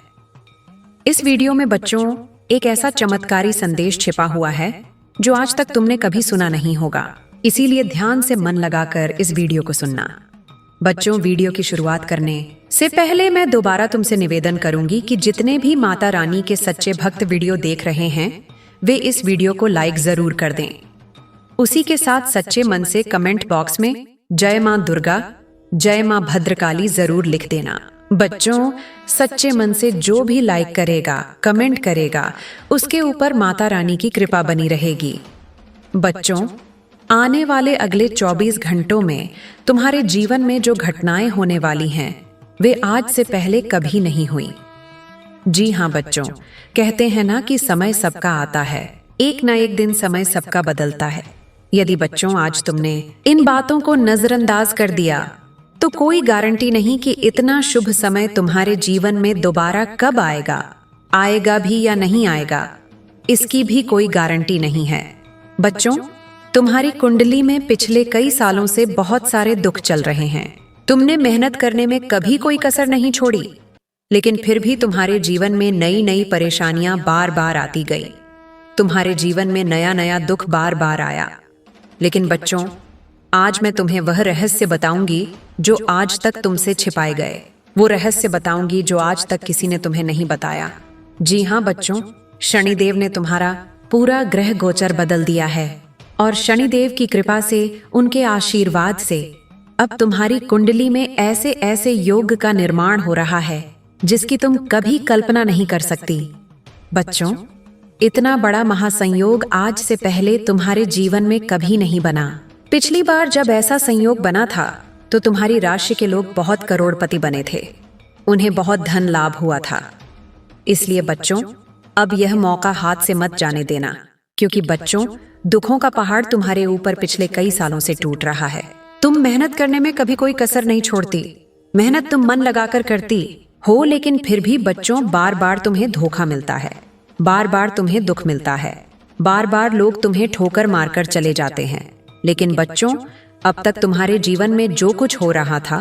इस वीडियो में बच्चों, एक ऐसा चमत्कारी संदेश छिपा हुआ है जो आज तक तुमने कभी सुना नहीं होगा। इसीलिए ध्यान से मन लगाकर इस वीडियो को सुनना। बच्चों, वीडियो की शुरुआत करने से पहले मैं दोबारा तुमसे निवेदन करूंगी कि जितने भी माता रानी के सच्चे भक्त वीडियो देख रहे हैं वे इस वीडियो को लाइक जरूर कर दें। उसी के साथ सच्चे मन से कमेंट बॉक्स में जय मां दुर्गा, जय मां भद्रकाली जरूर लिख देना। बच्चों, सच्चे मन से जो भी लाइक करेगा, कमेंट करेगा, उसके ऊपर माता रानी की कृपा बनी रहेगी। बच्चों, आने वाले अगले 24 घंटों में तुम्हारे जीवन में जो घटनाएं होने वाली हैं वे आज से पहले कभी नहीं हुई। जी हाँ बच्चों, कहते हैं ना कि समय सबका आता है, एक ना एक दिन समय सबका बदलता है। यदि बच्चों आज तुमने इन बातों को नजरअंदाज कर दिया तो कोई गारंटी नहीं कि इतना शुभ समय तुम्हारे जीवन में दोबारा कब आएगा, आएगा भी या नहीं आएगा, इसकी भी कोई गारंटी नहीं है। बच्चों, तुम्हारी कुंडली में पिछले कई सालों से बहुत सारे दुख चल रहे हैं। तुमने मेहनत करने में कभी कोई कसर नहीं छोड़ी, लेकिन फिर भी तुम्हारे जीवन में नई नई परेशानियां बार बार आती गई। तुम्हारे जीवन में नया नया दुख बार बार आया। लेकिन बच्चों, आज मैं तुम्हें वह रहस्य बताऊंगी जो आज तक तुमसे छिपाए गए, वो रहस्य बताऊंगी जो आज तक किसी ने तुम्हें नहीं बताया। जी हाँ बच्चों, शनिदेव ने तुम्हारा पूरा ग्रह गोचर बदल दिया है और शनिदेव की कृपा से, उनके आशीर्वाद से अब तुम्हारी कुंडली में ऐसे ऐसे योग का निर्माण हो रहा है जिसकी तुम कभी कल्पना नहीं कर सकती। बच्चों, इतना बड़ा महासंयोग आज से पहले तुम्हारे जीवन में कभी नहीं बना। पिछली बार जब ऐसा संयोग बना था तो तुम्हारी राशि के लोग बहुत करोड़पति बने थे, उन्हें बहुत धन लाभ हुआ था। इसलिए बच्चों, अब यह मौका हाथ से मत जाने देना, क्योंकि बच्चों, दुखों का पहाड़ तुम्हारे ऊपर पिछले कई सालों से टूट रहा है। तुम मेहनत करने में कभी कोई कसर नहीं छोड़ती, मेहनत तुम मन लगाकर करती हो, लेकिन फिर भी बच्चों, बार बार तुम्हें धोखा मिलता है, बार बार तुम्हें दुख मिलता है, बार बार लोग तुम्हें ठोकर मारकर चले जाते हैं। लेकिन बच्चों, अब तक तुम्हारे जीवन में जो कुछ हो रहा था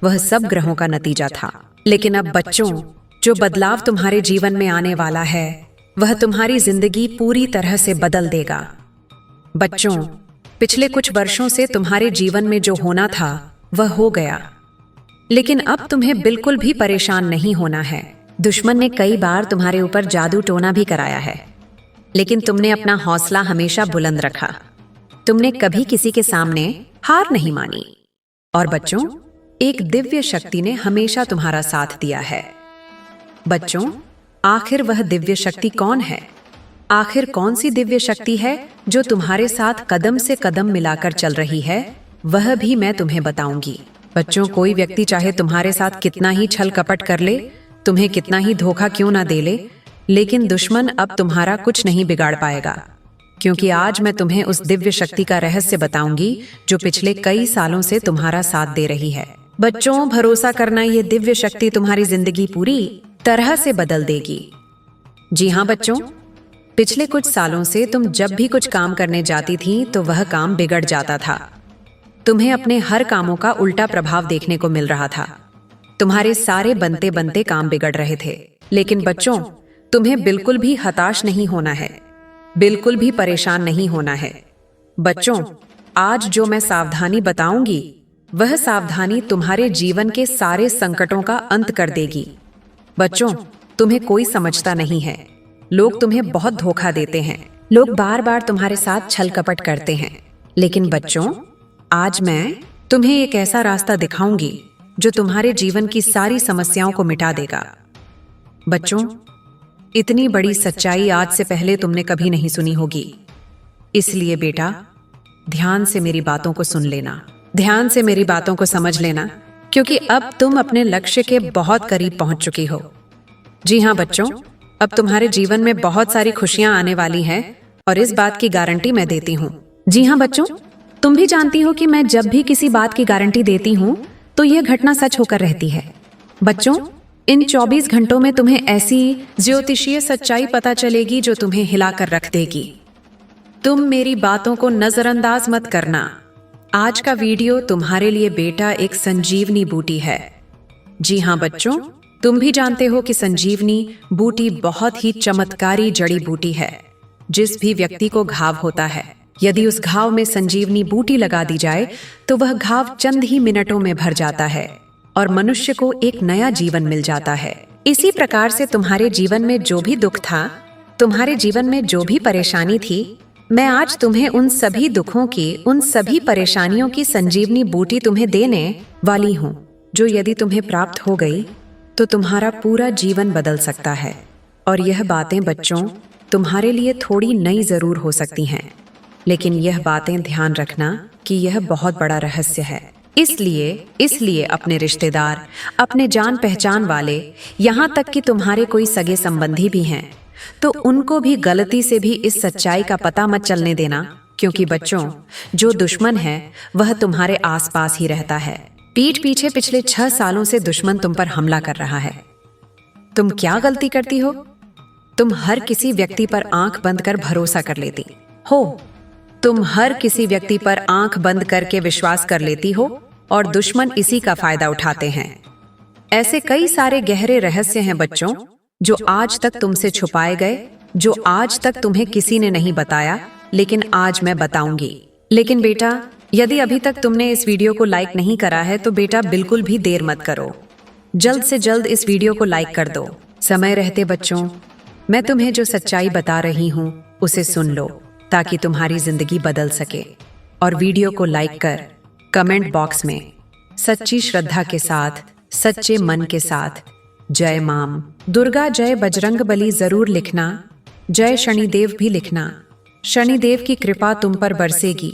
वह सब ग्रहों का नतीजा था। लेकिन अब बच्चों, जो बदलाव तुम्हारे जीवन में आने वाला है वह तुम्हारी जिंदगी पूरी तरह से बदल देगा। बच्चों, पिछले कुछ वर्षों से तुम्हारे जीवन में जो होना था वह हो गया, लेकिन अब तुम्हें बिल्कुल भी परेशान नहीं होना है। दुश्मन ने कई बार तुम्हारे ऊपर जादू टोना भी कराया है, लेकिन तुमने अपना हौसला हमेशा बुलंद रखा। तुमने कभी किसी के सामने हार नहीं मानी। और बच्चों, एक दिव्य शक्ति ने हमेशा तुम्हारा साथ दिया है। बच्चों, आखिर वह दिव्य शक्ति कौन है? आखिर कौन सी दिव्य शक्ति है जो तुम्हारे साथ कदम से कदम मिलाकर चल रही है, वह भी मैं तुम्हें बताऊंगी। बच्चों, कोई व्यक्ति चाहे तुम्हारे साथ कितना ही छल कपट कर ले, तुम्हें कितना ही धोखा क्यों ना दे ले, लेकिन दुश्मन अब तुम्हारा कुछ नहीं बिगाड़ पाएगा, क्योंकि आज मैं तुम्हें उस दिव्य शक्ति का रहस्य बताऊंगी जो पिछले कई सालों से तुम्हारा साथ दे रही है। बच्चों, भरोसा करना, ये दिव्य शक्ति तुम्हारी जिंदगी पूरी तरह से बदल देगी। जी हाँ बच्चों, पिछले कुछ सालों से तुम जब भी कुछ काम करने जाती थी तो वह काम बिगड़ जाता था। तुम्हें अपने हर कामों का उल्टा प्रभाव देखने को मिल रहा था। तुम्हारे सारे बनते बनते काम बिगड़ रहे थे। लेकिन बच्चों, तुम्हें बिल्कुल भी हताश नहीं होना है, बिल्कुल भी परेशान नहीं होना है। बच्चों, आज जो मैं सावधानी बताऊंगी वह सावधानी तुम्हारे जीवन के सारे संकटों का अंत कर देगी। बच्चों, तुम्हें कोई समझता नहीं है, लोग तुम्हें बहुत धोखा देते हैं, लोग बार बार तुम्हारे साथ छल कपट करते हैं। लेकिन बच्चों, आज मैं तुम्हें एक ऐसा रास्ता दिखाऊंगी जो तुम्हारे जीवन की सारी समस्याओं को मिटा देगा। बच्चों, इतनी बड़ी सच्चाई आज से पहले तुमने कभी नहीं सुनी होगी, इसलिए बेटा ध्यान से मेरी बातों को सुन लेना, ध्यान से मेरी बातों को समझ लेना, क्योंकि अब तुम अपने लक्ष्य के बहुत करीब पहुंच चुकी हो। जी हाँ बच्चों, अब तुम्हारे जीवन में बहुत सारी खुशियां आने वाली हैं और इस बात की गारंटी मैं देती हूँ। जी हाँ बच्चों, तुम भी जानती हो कि मैं जब भी किसी बात की गारंटी देती हूँ तो यह घटना सच होकर रहती है। बच्चों, इन 24 घंटों में तुम्हें ऐसी ज्योतिषीय सच्चाई पता चलेगी जो तुम्हें हिलाकर रख देगी। तुम मेरी बातों को नजरअंदाज मत करना। आज का वीडियो तुम्हारे लिए बेटा एक संजीवनी बूटी है। जी हाँ बच्चों, तुम भी जानते हो कि संजीवनी बूटी बहुत ही चमत्कारी जड़ी बूटी है। जिस भी व्यक्ति को घाव होता है, यदि उस घाव में संजीवनी बूटी लगा दी जाए तो वह घाव चंद ही मिनटों में भर जाता है और मनुष्य को एक नया जीवन मिल जाता है। इसी प्रकार से तुम्हारे जीवन में जो भी दुख था, तुम्हारे जीवन में जो भी परेशानी थी, मैं आज तुम्हें उन सभी दुखों की, उन सभी परेशानियों की संजीवनी बूटी तुम्हें देने वाली हूँ, जो यदि तुम्हें प्राप्त हो गई तो तुम्हारा पूरा जीवन बदल सकता है। और यह बातें बच्चों तुम्हारे लिए थोड़ी नई जरूर हो सकती हैं, लेकिन यह बातें ध्यान रखना कि यह बहुत बड़ा रहस्य है। इसलिए अपने रिश्तेदार, अपने जान पहचान वाले, यहाँ तक कि तुम्हारे कोई सगे संबंधी भी हैं, तो उनको भी गलती से भी इस सच्चाई का पता मत चलने देना, क्योंकि बच्चों जो दुश्मन है वह तुम्हारे आसपास ही रहता है। पीठ पीछे पिछले 6 सालों से दुश्मन तुम पर हमला कर रहा है। तुम क्या गलती करती हो? तुम हर किसी व्यक्ति पर आंख बंद कर भरोसा कर लेती हो। तुम हर किसी व्यक्ति पर आंख बंद करके विश्वास कर लेती हो और दुश्मन इसी का फायदा उठाते हैं। ऐसे कई सारे गहरे रहस्य हैं बच्चों जो आज तक तुमसे छुपाए गए, जो आज तक तुम्हें किसी ने नहीं बताया, लेकिन आज मैं बताऊंगी। लेकिन बेटा, यदि अभी तक तुमने इस वीडियो को लाइक नहीं करा है तो बेटा बिल्कुल भी देर मत करो, जल्द से जल्द इस वीडियो को लाइक कर दो। समय रहते बच्चों, मैं तुम्हें जो सच्चाई बता रही हूँ उसे सुन लो, ताकि तुम्हारी जिंदगी बदल सके। और वीडियो को लाइक कर कमेंट बॉक्स में सच्ची श्रद्धा के साथ, सच्चे मन के साथ जय माम दुर्गा, जय बजरंगबली जरूर लिखना। जय शनिदेव भी लिखना। शनिदेव की कृपा तुम पर बरसेगी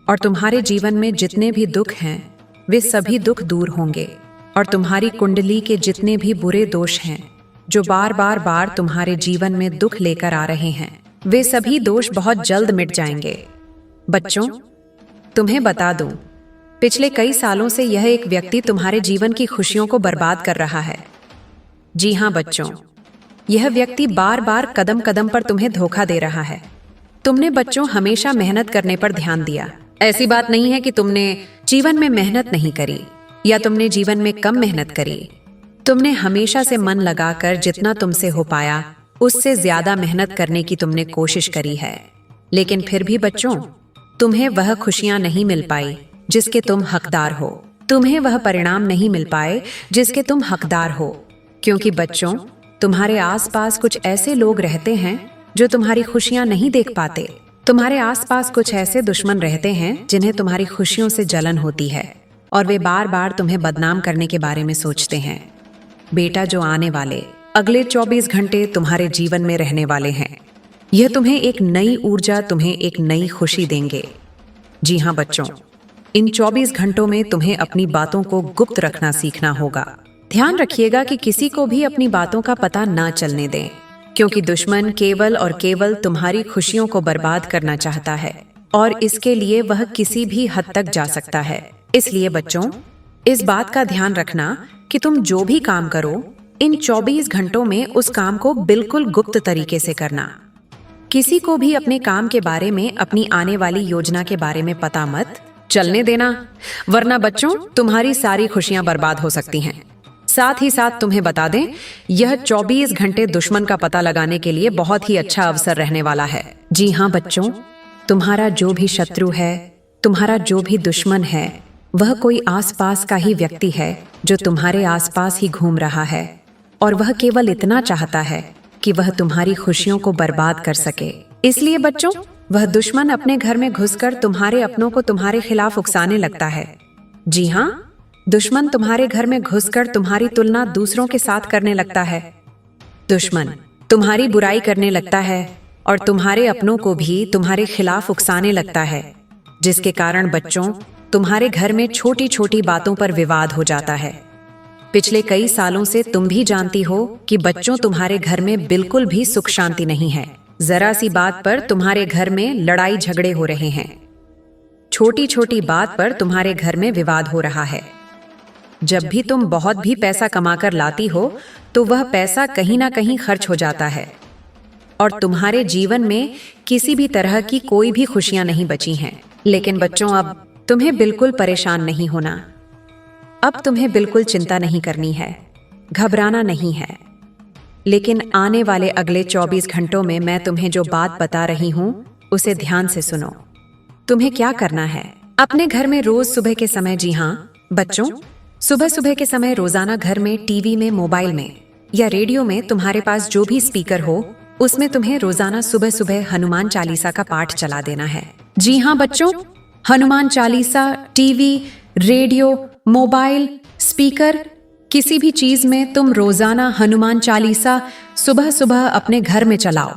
और तुम्हारे जीवन में जितने भी दुख हैं वे सभी दुख दूर होंगे, और तुम्हारी कुंडली के जितने भी बुरे दोष हैं जो बार बार तुम्हारे जीवन में दुख लेकर आ रहे हैं, वे सभी दोष बहुत जल्द मिट जाएंगे। बच्चों, तुम्हें बता दूं, पिछले कई सालों से यह एक व्यक्ति तुम्हारे जीवन की खुशियों को बर्बाद कर रहा है। जी हाँ बच्चों, यह व्यक्ति बार बार कदम कदम पर तुम्हें धोखा दे रहा है। तुमने बच्चों हमेशा मेहनत करने पर ध्यान दिया। ऐसी बात नहीं है कि तुमने जीवन में मेहनत नहीं करी या तुमने जीवन में कम मेहनत करी। तुमने हमेशा से मन लगाकर जितना तुमसे हो पाया उससे ज्यादा मेहनत करने की तुमने कोशिश करी है, लेकिन फिर भी बच्चों तुम्हें वह खुशियां नहीं मिल पाई जिसके तुम हकदार हो। तुम्हें वह परिणाम नहीं मिल पाए जिसके तुम हकदार हो, क्योंकि बच्चों तुम्हारे आसपास कुछ ऐसे लोग रहते हैं जो तुम्हारी खुशियां नहीं देख पाते। तुम्हारे आसपास कुछ ऐसे दुश्मन रहते हैं जिन्हें तुम्हारी खुशियों से जलन होती है और वे बार बार तुम्हें बदनाम करने के बारे में सोचते हैं। बेटा, जो आने वाले अगले 24 घंटे तुम्हारे जीवन में रहने वाले हैं, यह तुम्हें एक नई ऊर्जा, तुम्हें एक नई खुशी देंगे। जी हाँ बच्चों, इन 24 घंटों में तुम्हें अपनी बातों को गुप्त रखना सीखना होगा। ध्यान रखिएगा कि किसी को भी अपनी बातों का पता ना चलने दें, क्योंकि दुश्मन केवल और केवल तुम्हारी खुशियों को बर्बाद करना चाहता है और इसके लिए वह किसी भी हद तक जा सकता है। इसलिए बच्चों, इस बात का ध्यान रखना कि तुम जो भी काम करो इन 24 घंटों में उस काम को बिल्कुल गुप्त तरीके से करना। किसी को भी अपने काम के बारे में, अपनी आने वाली योजना के बारे में पता मत चलने देना, वरना बच्चों तुम्हारी सारी खुशियां बर्बाद हो सकती हैं। साथ ही साथ तुम्हें बता दें, यह 24 घंटे दुश्मन का पता लगाने के लिए बहुत ही अच्छा अवसर रहने वाला है। जी हाँ बच्चों, तुम्हारा जो भी शत्रु है, तुम्हारा जो भी दुश्मन है, वह कोई आसपास का ही व्यक्ति है जो तुम्हारे आसपास ही घूम रहा है, और वह केवल इतना चाहता है कि वह तुम्हारी खुशियों को बर्बाद कर सके। इसलिए बच्चों, वह दुश्मन अपने घर में घुसकर तुम्हारे अपनों को तुम्हारे खिलाफ उकसाने लगता है। जी हाँ, दुश्मन तुम्हारे घर में घुसकर तुम्हारी तुलना दूसरों के साथ करने लगता है। दुश्मन तुम्हारी बुराई करने लगता है और तुम्हारे अपनों को भी तुम्हारे खिलाफ उकसाने लगता है, जिसके कारण बच्चों तुम्हारे घर में छोटी छोटी बातों पर विवाद हो जाता है। पिछले कई सालों से तुम भी जानती हो कि बच्चों तुम्हारे घर में बिल्कुल भी सुख शांति नहीं है। जरा सी बात पर तुम्हारे घर में लड़ाई झगड़े हो रहे हैं। छोटी छोटी बात पर तुम्हारे घर में विवाद हो रहा है। जब भी तुम बहुत भी पैसा कमाकर लाती हो तो वह पैसा कहीं ना कहीं खर्च हो जाता है और तुम्हारे जीवन में किसी भी तरह की कोई भी खुशियां नहीं बची हैं। लेकिन बच्चों, अब तुम्हें बिल्कुल परेशान नहीं होना। अब तुम्हें बिल्कुल चिंता नहीं करनी है, घबराना नहीं है। लेकिन आने वाले अगले 24 घंटों में मैं तुम्हें जो बात बता रही हूं उसे ध्यान से सुनो। तुम्हें क्या करना है, अपने घर में रोज सुबह के समय, जी हाँ बच्चों, सुबह सुबह के समय रोजाना घर में, टीवी में, मोबाइल में या रेडियो में, तुम्हारे पास जो भी स्पीकर हो उसमें तुम्हें रोजाना सुबह सुबह हनुमान चालीसा का पाठ चला देना है। जी हाँ बच्चों, Hanuman Chalisa TV, radio, mobile, speaker, किसी भी चीज में तुम रोजाना हनुमान चालीसा सुबह सुबह अपने घर में चलाओ।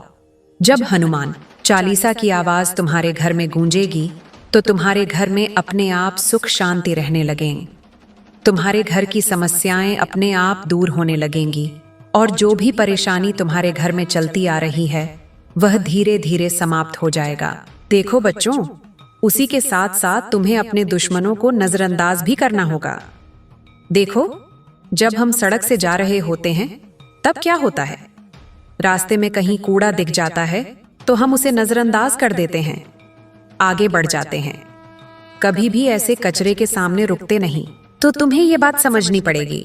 जब हनुमान चालीसा की आवाज तुम्हारे घर में गूंजेगी तो तुम्हारे घर में अपने आप सुख शांति रहने लगेंगे। तुम्हारे घर की समस्याएं अपने आप दूर होने लगेंगी और जो भी परेशानी तुम्हारे घर में चलती आ रही है वह धीरे धीरे समाप्त हो जाएगा। देखो बच्चों, उसी के साथ साथ तुम्हें अपने दुश्मनों को नजरअंदाज भी करना होगा। देखो, जब हम सड़क से जा रहे होते हैं तब क्या होता है, रास्ते में कहीं कूड़ा दिख जाता है तो हम उसे नजरअंदाज कर देते हैं, आगे बढ़ जाते हैं। कभी भी ऐसे कचरे के सामने रुकते नहीं। तो तुम्हें ये बात समझनी पड़ेगी,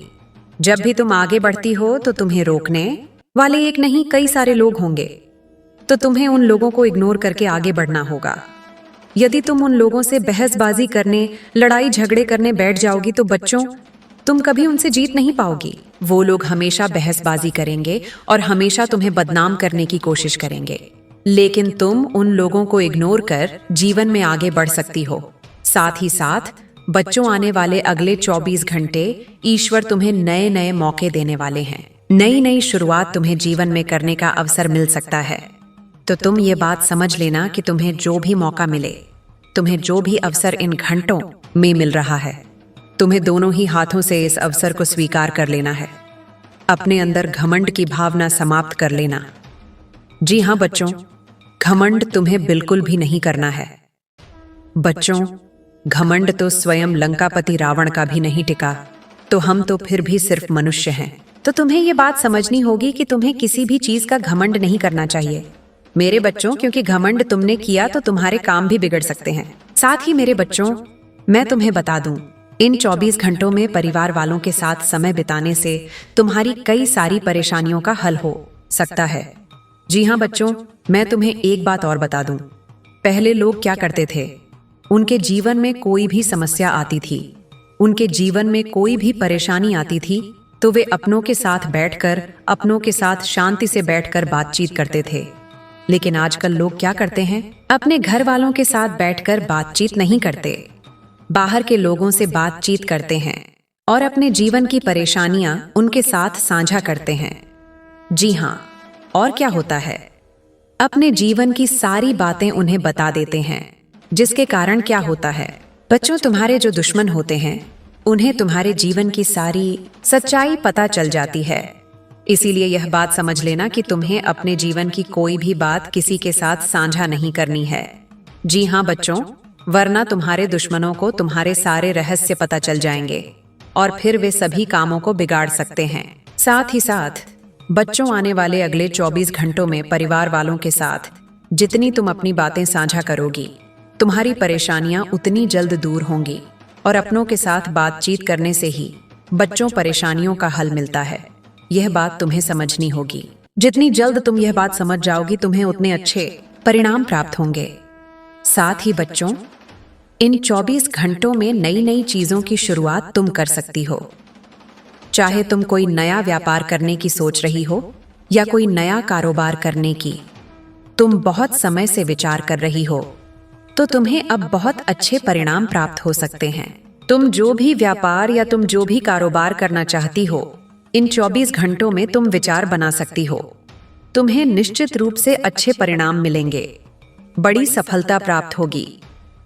जब भी तुम आगे बढ़ती हो तो तुम्हें रोकने वाले एक नहीं कई सारे लोग होंगे, तो तुम्हें उन लोगों को इग्नोर करके आगे बढ़ना होगा। यदि तुम उन लोगों से बहसबाजी करने, लड़ाई झगड़े करने बैठ जाओगी तो बच्चों तुम कभी उनसे जीत नहीं पाओगी। वो लोग हमेशा बहसबाजी करेंगे और हमेशा तुम्हें बदनाम करने की कोशिश करेंगे, लेकिन तुम उन लोगों को इग्नोर कर जीवन में आगे बढ़ सकती हो। साथ ही साथ बच्चों, आने वाले अगले 24 घंटे ईश्वर तुम्हें नए नए मौके देने वाले हैं। नई नई शुरुआत तुम्हें जीवन में करने का अवसर मिल सकता है। तो तुम ये बात समझ लेना कि तुम्हें जो भी मौका मिले, तुम्हें जो भी अवसर इन घंटों में मिल रहा है, तुम्हें दोनों ही हाथों से इस अवसर को स्वीकार कर लेना है। अपने अंदर घमंड की भावना समाप्त कर लेना। जी हाँ बच्चों, घमंड तुम्हें बिल्कुल भी नहीं करना है। बच्चों, घमंड तो स्वयं लंकापति रावण का भी नहीं टिका, तो हम तो फिर भी सिर्फ मनुष्य हैं। तो तुम्हें ये बात समझनी होगी कि तुम्हें किसी भी चीज का घमंड नहीं करना चाहिए मेरे बच्चों, क्योंकि घमंड तुमने किया तो तुम्हारे काम भी बिगड़ सकते हैं। साथ ही मेरे बच्चों, मैं तुम्हें बता दूं, इन 24 घंटों में परिवार वालों के साथ समय बिताने से तुम्हारी कई सारी परेशानियों का हल हो सकता है। जी हाँ बच्चों, मैं तुम्हें एक बात और बता दूं, पहले लोग क्या करते थे, उनके जीवन में कोई भी समस्या आती थी, उनके जीवन में कोई भी परेशानी आती थी, तो वे अपनों के साथ बैठकर, अपनों के साथ शांति से बैठकर बातचीत करते थे। लेकिन आजकल लोग क्या करते हैं, अपने घर वालों के साथ बैठकर बातचीत नहीं करते, बाहर के लोगों से बातचीत करते हैं और अपने जीवन की परेशानियां उनके साथ साझा करते हैं। जी हाँ, और क्या होता है, अपने जीवन की सारी बातें उन्हें बता देते हैं, जिसके कारण क्या होता है बच्चों, तुम्हारे जो दुश्मन होते हैं उन्हें तुम्हारे जीवन की सारी सच्चाई पता चल जाती है। इसीलिए यह बात समझ लेना कि तुम्हें अपने जीवन की कोई भी बात किसी के साथ साझा नहीं करनी है। जी हाँ बच्चों, वरना तुम्हारे दुश्मनों को तुम्हारे सारे रहस्य पता चल जाएंगे और फिर वे सभी कामों को बिगाड़ सकते हैं। साथ ही साथ बच्चों, आने वाले अगले 24 घंटों में परिवार वालों के साथ जितनी तुम अपनी बातें साझा करोगी, तुम्हारी परेशानियां उतनी जल्द दूर होंगी और अपनों के साथ बातचीत करने से ही बच्चों परेशानियों का हल मिलता है। यह बात तुम्हें समझनी होगी। जितनी जल्द तुम यह बात समझ जाओगी, तुम्हें उतने अच्छे परिणाम प्राप्त होंगे। साथ ही बच्चों, इन 24 घंटों में नई नई चीजों की शुरुआत तुम कर सकती हो। चाहे तुम कोई नया व्यापार करने की सोच रही हो या कोई नया कारोबार करने की तुम बहुत समय से विचार कर रही हो, तो तुम्हें अब बहुत अच्छे परिणाम प्राप्त हो सकते हैं। तुम जो भी व्यापार या तुम जो भी कारोबार करना चाहती हो, इन 24 घंटों में तुम विचार बना सकती हो। तुम्हें निश्चित रूप से अच्छे परिणाम मिलेंगे, बड़ी सफलता प्राप्त होगी।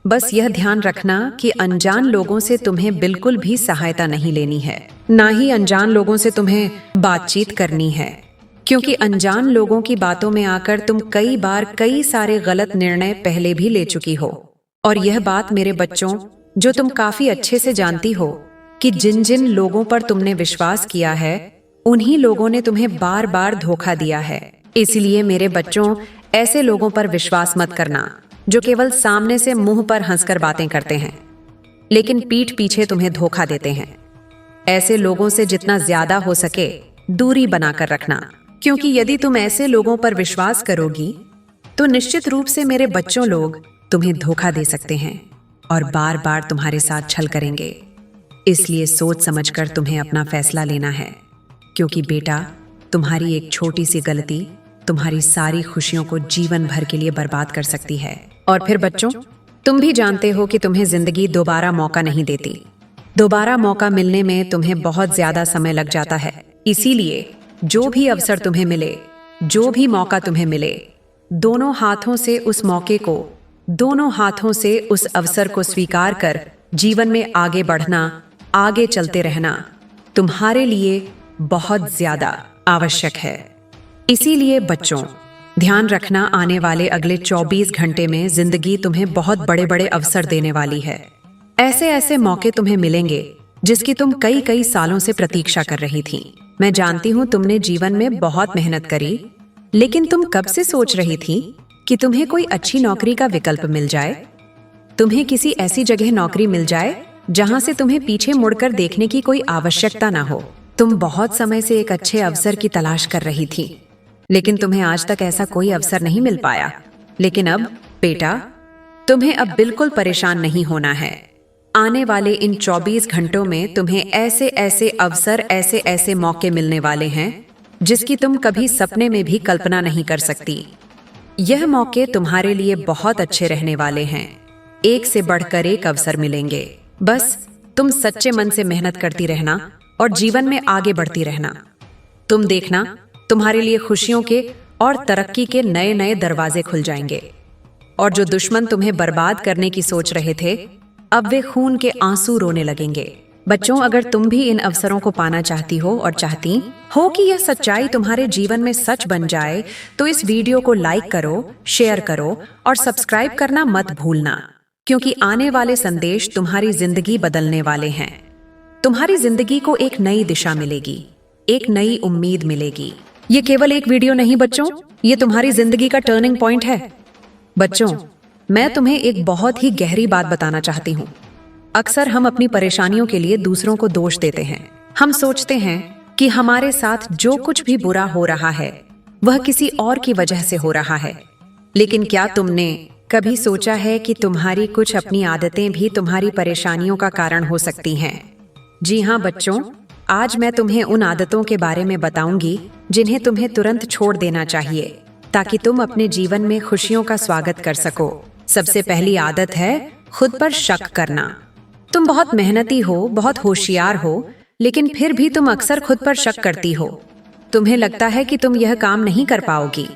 बस यह ध्यान रखना कि अनजान लोगों से तुम्हें बिल्कुल भी सहायता नहीं लेनी है, ना ही अनजान लोगों से तुम्हें बातचीत करनी है, क्योंकि अनजान लोगों की बातों में आकर तुम कई बार कई सारे गलत निर्णय पहले भी ले चुकी हो। और यह बात मेरे बच्चों, जो तुम काफी अच्छे से जानती हो कि जिन जिन लोगों पर तुमने विश्वास किया है, उन्हीं लोगों ने तुम्हें बार बार धोखा दिया है। इसलिए मेरे बच्चों, ऐसे लोगों पर विश्वास मत करना जो केवल सामने से मुंह पर हंसकर बातें करते हैं, लेकिन पीठ पीछे तुम्हें धोखा देते हैं। ऐसे लोगों से जितना ज्यादा हो सके दूरी बनाकर रखना, क्योंकि यदि तुम ऐसे लोगों पर विश्वास करोगी तो निश्चित रूप से मेरे बच्चों, लोग तुम्हें धोखा दे सकते हैं और बार बार तुम्हारे साथ छल करेंगे। इसलिए सोच समझकर तुम्हें अपना फैसला लेना है, क्योंकि बेटा, तुम्हारी एक छोटी सी गलती तुम्हारी सारी खुशियों को जीवन भर के लिए बर्बाद कर सकती है। और फिर बच्चों, तुम भी जानते हो कि तुम्हें जिंदगी दोबारा मौका नहीं देती। दोबारा मौका मिलने में तुम्हें बहुत ज्यादा समय लग जाता है। इसीलिए जो भी अवसर तुम्हें मिले, जो भी मौका तुम्हें मिले, दोनों हाथों से उस मौके को, दोनों हाथों से उस अवसर को स्वीकार कर जीवन में आगे बढ़ना, आगे चलते रहना तुम्हारे लिए बहुत ज्यादा आवश्यक है। इसीलिए बच्चों, ध्यान रखना, आने वाले अगले 24 घंटे में जिंदगी तुम्हें बहुत बड़े बड़े अवसर देने वाली है। ऐसे ऐसे मौके तुम्हें मिलेंगे जिसकी तुम कई कई सालों से प्रतीक्षा कर रही थी। मैं जानती हूँ तुमने जीवन में बहुत मेहनत करी, लेकिन तुम कब से सोच रही थी कि तुम्हें कोई अच्छी नौकरी का विकल्प मिल जाए, तुम्हें किसी ऐसी जगह नौकरी मिल जाए जहां से तुम्हें पीछे मुड़कर देखने की कोई आवश्यकता ना हो। तुम बहुत समय से एक अच्छे अवसर की तलाश कर रही थी, लेकिन तुम्हें आज तक ऐसा कोई अवसर नहीं मिल पाया। लेकिन अब बेटा, तुम्हें अब बिल्कुल परेशान नहीं होना है। आने वाले इन 24 घंटों में तुम्हें ऐसे ऐसे अवसर, ऐसे ऐसे मौके मिलने वाले हैं जिसकी तुम कभी सपने में भी कल्पना नहीं कर सकती। यह मौके तुम्हारे लिए बहुत अच्छे रहने वाले हैं। एक से बढ़कर एक अवसर मिलेंगे। बस तुम सच्चे मन से मेहनत करती रहना और जीवन में आगे बढ़ती रहना। तुम देखना, तुम्हारे लिए खुशियों के और तरक्की के नए नए दरवाजे खुल जाएंगे। और जो दुश्मन तुम्हें बर्बाद करने की सोच रहे थे, अब वे खून के आंसू रोने लगेंगे। बच्चों, अगर तुम भी इन अवसरों को पाना चाहती हो और चाहती हो कि यह सच्चाई तुम्हारे जीवन में सच बन जाए, तो इस वीडियो को लाइक करो, शेयर करो और सब्सक्राइब करना मत भूलना, क्योंकि आने वाले संदेश तुम्हारी जिंदगी बदलने वाले हैं। तुम्हारी जिंदगी को एक नई दिशा मिलेगी, एक नई उम्मीद मिलेगी। ये केवल एक वीडियो नहीं बच्चों, ये तुम्हारी जिंदगी का टर्निंग पॉइंट है। बच्चों, मैं तुम्हें एक बहुत ही गहरी बात बताना चाहती हूँ। अक्सर हम अपनी परेशानियों के लिए दूसरों को दोष देते हैं। हम सोचते हैं कि हमारे साथ जो कुछ भी बुरा हो रहा है वह किसी और की वजह से हो रहा है। लेकिन क्या तुमने कभी सोचा है कि तुम्हारी कुछ अपनी आदतें भी तुम्हारी परेशानियों का कारण हो सकती हैं? जी हाँ बच्चों, आज मैं तुम्हें उन आदतों के बारे में बताऊंगी जिन्हें तुम्हें तुरंत छोड़ देना चाहिए, ताकि तुम अपने जीवन में खुशियों का स्वागत कर सको। सबसे पहली आदत है खुद पर शक करना। तुम बहुत मेहनती हो, बहुत होशियार हो, लेकिन फिर भी तुम अक्सर खुद पर शक करती हो। तुम्हें लगता है कि तुम यह काम नहीं कर पाओगी,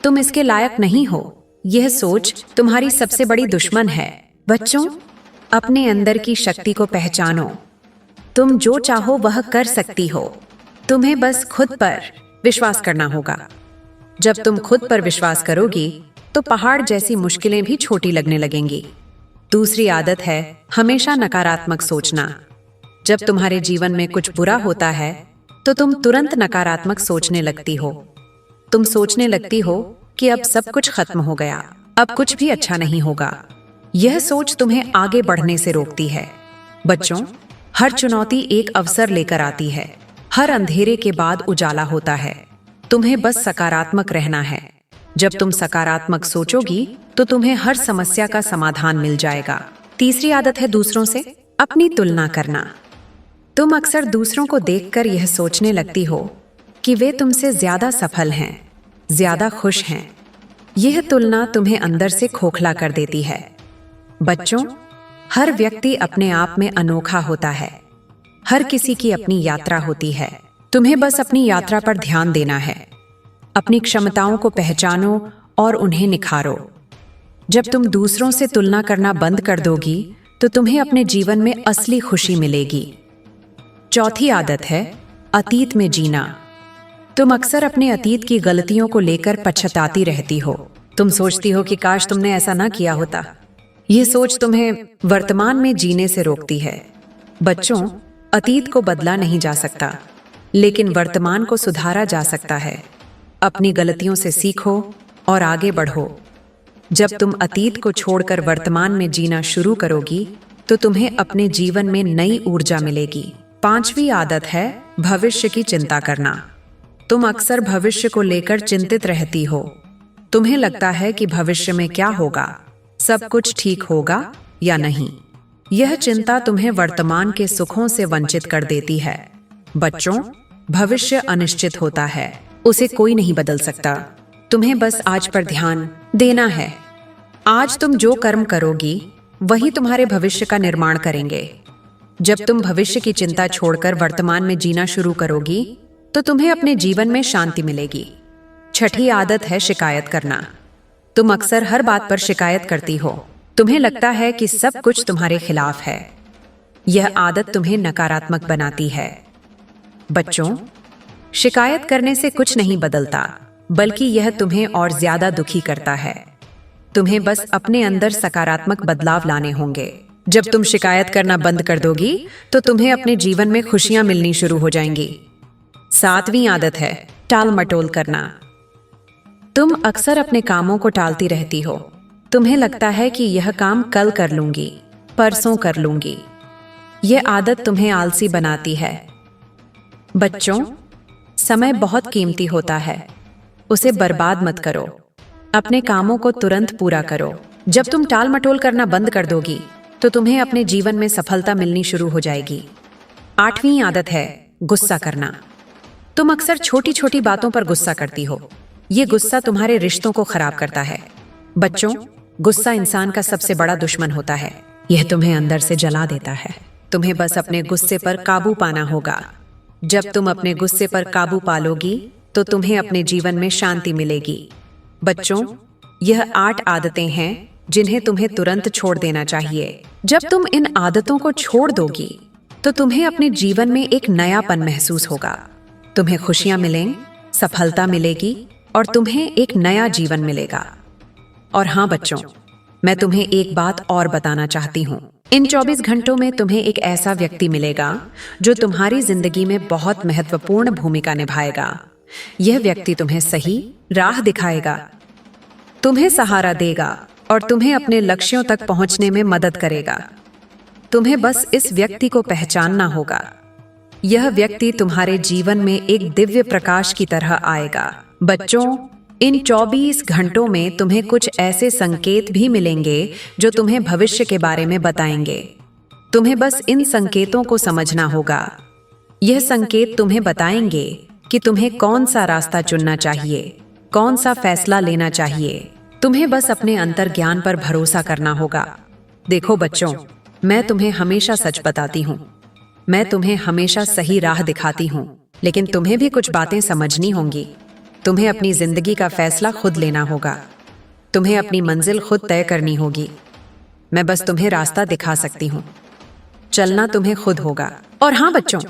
तुम इसके लायक नहीं हो। यह सोच तुम्हारी सबसे बड़ी दुश्मन है। बच्चों, अपने अंदर की शक्ति को पहचानो। तुम जो चाहो वह कर सकती हो, तुम्हें बस खुद पर विश्वास करना होगा। जब तुम खुद पर विश्वास करोगी तो पहाड़ जैसी मुश्किलें भी छोटी लगने लगेंगी। दूसरी आदत है हमेशा नकारात्मक सोचना। जब तुम्हारे जीवन में कुछ बुरा होता है तो तुम तुरंत नकारात्मक सोचने लगती हो। तुम सोचने लगती हो कि अब सब कुछ खत्म हो गया, अब कुछ भी अच्छा नहीं होगा। यह सोच तुम्हें आगे बढ़ने से रोकती है। बच्चों, हर चुनौती एक अवसर लेकर आती है। हर अंधेरे के बाद उजाला होता है। तुम्हें बस सकारात्मक रहना है। जब तुम सकारात्मक सोचोगी तो तुम्हें हर समस्या का समाधान मिल जाएगा। तीसरी आदत है दूसरों से अपनी तुलना करना। तुम अक्सर दूसरों को देखकर यह सोचने लगती हो कि वे तुमसे ज्यादा सफल हैं, ज्यादा खुश हैं। यह तुलना तुम्हें अंदर से खोखला कर देती है। बच्चों, हर व्यक्ति अपने आप में अनोखा होता है। हर किसी की अपनी यात्रा होती है। तुम्हें बस अपनी यात्रा पर ध्यान देना है। अपनी क्षमताओं को पहचानो और उन्हें निखारो। जब तुम दूसरों से तुलना करना बंद कर दोगी तो तुम्हें अपने जीवन में असली खुशी मिलेगी। चौथी आदत है अतीत में जीना। तुम अक्सर अपने अतीत की गलतियों को लेकर पछताती रहती हो। तुम सोचती हो कि काश तुमने ऐसा ना किया होता। यह सोच तुम्हें वर्तमान में जीने से रोकती है। बच्चों, अतीत को बदला नहीं जा सकता, लेकिन वर्तमान को सुधारा जा सकता है। अपनी गलतियों से सीखो और आगे बढ़ो। जब तुम अतीत को छोड़कर वर्तमान में जीना शुरू करोगी तो तुम्हें अपने जीवन में नई ऊर्जा मिलेगी। पांचवी आदत है भविष्य की चिंता करना। तुम अक्सर भविष्य को लेकर चिंतित रहती हो। तुम्हें लगता है कि भविष्य में क्या होगा, सब कुछ ठीक होगा या नहीं। यह चिंता तुम्हें वर्तमान के सुखों से वंचित कर देती है। बच्चों, भविष्य अनिश्चित होता है, उसे कोई नहीं बदल सकता। तुम्हें बस आज पर ध्यान देना है। आज तुम जो कर्म करोगी वही तुम्हारे भविष्य का निर्माण करेंगे। जब तुम भविष्य की चिंता छोड़कर वर्तमान में जीना शुरू करोगी तो तुम्हें अपने जीवन में शांति मिलेगी। छठी आदत है शिकायत करना। तुम अक्सर हर बात पर शिकायत करती हो। तुम्हें लगता है कि सब कुछ तुम्हारे खिलाफ है। यह आदत तुम्हें नकारात्मक बनाती है। बच्चों, शिकायत करने से कुछ नहीं बदलता, बल्कि यह तुम्हें और ज्यादा दुखी करता है। तुम्हें बस अपने अंदर सकारात्मक बदलाव लाने होंगे। जब तुम शिकायत करना बंद कर दोगी तो तुम्हें अपने जीवन में खुशियां मिलनी शुरू हो जाएंगी। सातवीं आदत है टाल मटोल करना। तुम अक्सर अपने कामों को टालती रहती हो। तुम्हें लगता है कि यह काम कल कर लूंगी, परसों कर लूंगी। यह आदत तुम्हें आलसी बनाती है। बच्चों, समय बहुत कीमती होता है, उसे बर्बाद मत करो। अपने कामों को तुरंत पूरा करो। जब तुम टाल मटोल करना बंद कर दोगी तो तुम्हें अपने जीवन में सफलता मिलनी शुरू हो जाएगी। आठवीं आदत है गुस्सा करना। तुम अक्सर छोटी छोटी बातों पर गुस्सा करती हो। ये गुस्सा तुम्हारे रिश्तों को खराब करता है। बच्चों, गुस्सा इंसान का सबसे बड़ा दुश्मन होता है। यह तुम्हें अंदर से जला देता है। तुम्हें बस अपने गुस्से पर काबू पाना होगा। जब तुम अपने गुस्से पर काबू पालोगी तो तुम्हें अपने जीवन में शांति मिलेगी। बच्चों, यह 8 आदतें हैं जिन्हें तुम्हें तुरंत छोड़ देना चाहिए। जब तुम इन आदतों को छोड़ दोगी तो तुम्हें अपने जीवन में एक नयापन महसूस होगा। तुम्हें खुशियां मिलेंगी, सफलता मिलेगी और तुम्हें एक नया जीवन मिलेगा। और हाँ बच्चों, मैं तुम्हें एक बात और बताना चाहती हूँ। इन 24 घंटों में तुम्हें एक ऐसा व्यक्ति मिलेगा जो तुम्हारी जिंदगी में बहुत महत्वपूर्ण भूमिका निभाएगा। यह व्यक्ति तुम्हें सही राह दिखाएगा, तुम्हें सहारा देगा और तुम्हें अपने लक्ष्यों तक पहुंचने में मदद करेगा। तुम्हें बस इस व्यक्ति को पहचानना होगा। यह व्यक्ति तुम्हारे जीवन में एक दिव्य प्रकाश की तरह आएगा। बच्चों, इन 24 घंटों में तुम्हें कुछ ऐसे संकेत भी मिलेंगे जो तुम्हें भविष्य के बारे में बताएंगे। तुम्हें बस इन संकेतों को समझना होगा। यह संकेत तुम्हें बताएंगे कि तुम्हें कौन सा रास्ता चुनना चाहिए, कौन सा फैसला लेना चाहिए। तुम्हें बस अपने अंतर्ज्ञान पर भरोसा करना होगा। देखो बच्चों, मैं तुम्हें हमेशा सच बताती हूँ, मैं तुम्हें हमेशा सही राह दिखाती हूँ, लेकिन तुम्हें भी कुछ बातें समझनी होंगी। तुम्हें अपनी जिंदगी का फैसला खुद लेना होगा। तुम्हें अपनी मंजिल खुद तय करनी होगी। मैं बस तुम्हें रास्ता दिखा सकती हूँ, चलना तुम्हें खुद होगा। और हाँ बच्चों,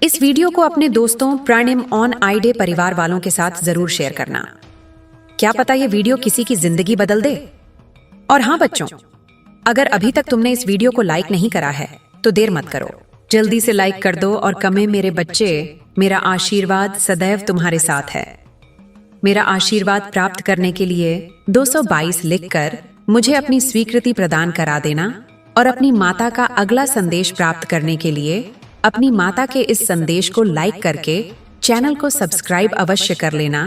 इस वीडियो को अपने दोस्तों, प्राणिम ऑन आईडे परिवार वालों के साथ जरूर शेयर करना। क्या पता ये वीडियो किसी की जिंदगी बदल दे। और हाँ बच्चों, अगर अभी तक तुमने इस वीडियो को लाइक नहीं करा है तो देर मत करो, जल्दी से लाइक कर दो और कमें मेरे बच्चे, मेरा आशीर्वाद सदैव तुम्हारे साथ है। मेरा आशीर्वाद प्राप्त करने के लिए 222 लिखकर मुझे अपनी स्वीकृति प्रदान करा देना और अपनी माता का अगला संदेश प्राप्त करने के लिए अपनी माता के इस संदेश को लाइक करके चैनल को सब्सक्राइब अवश्य कर लेना,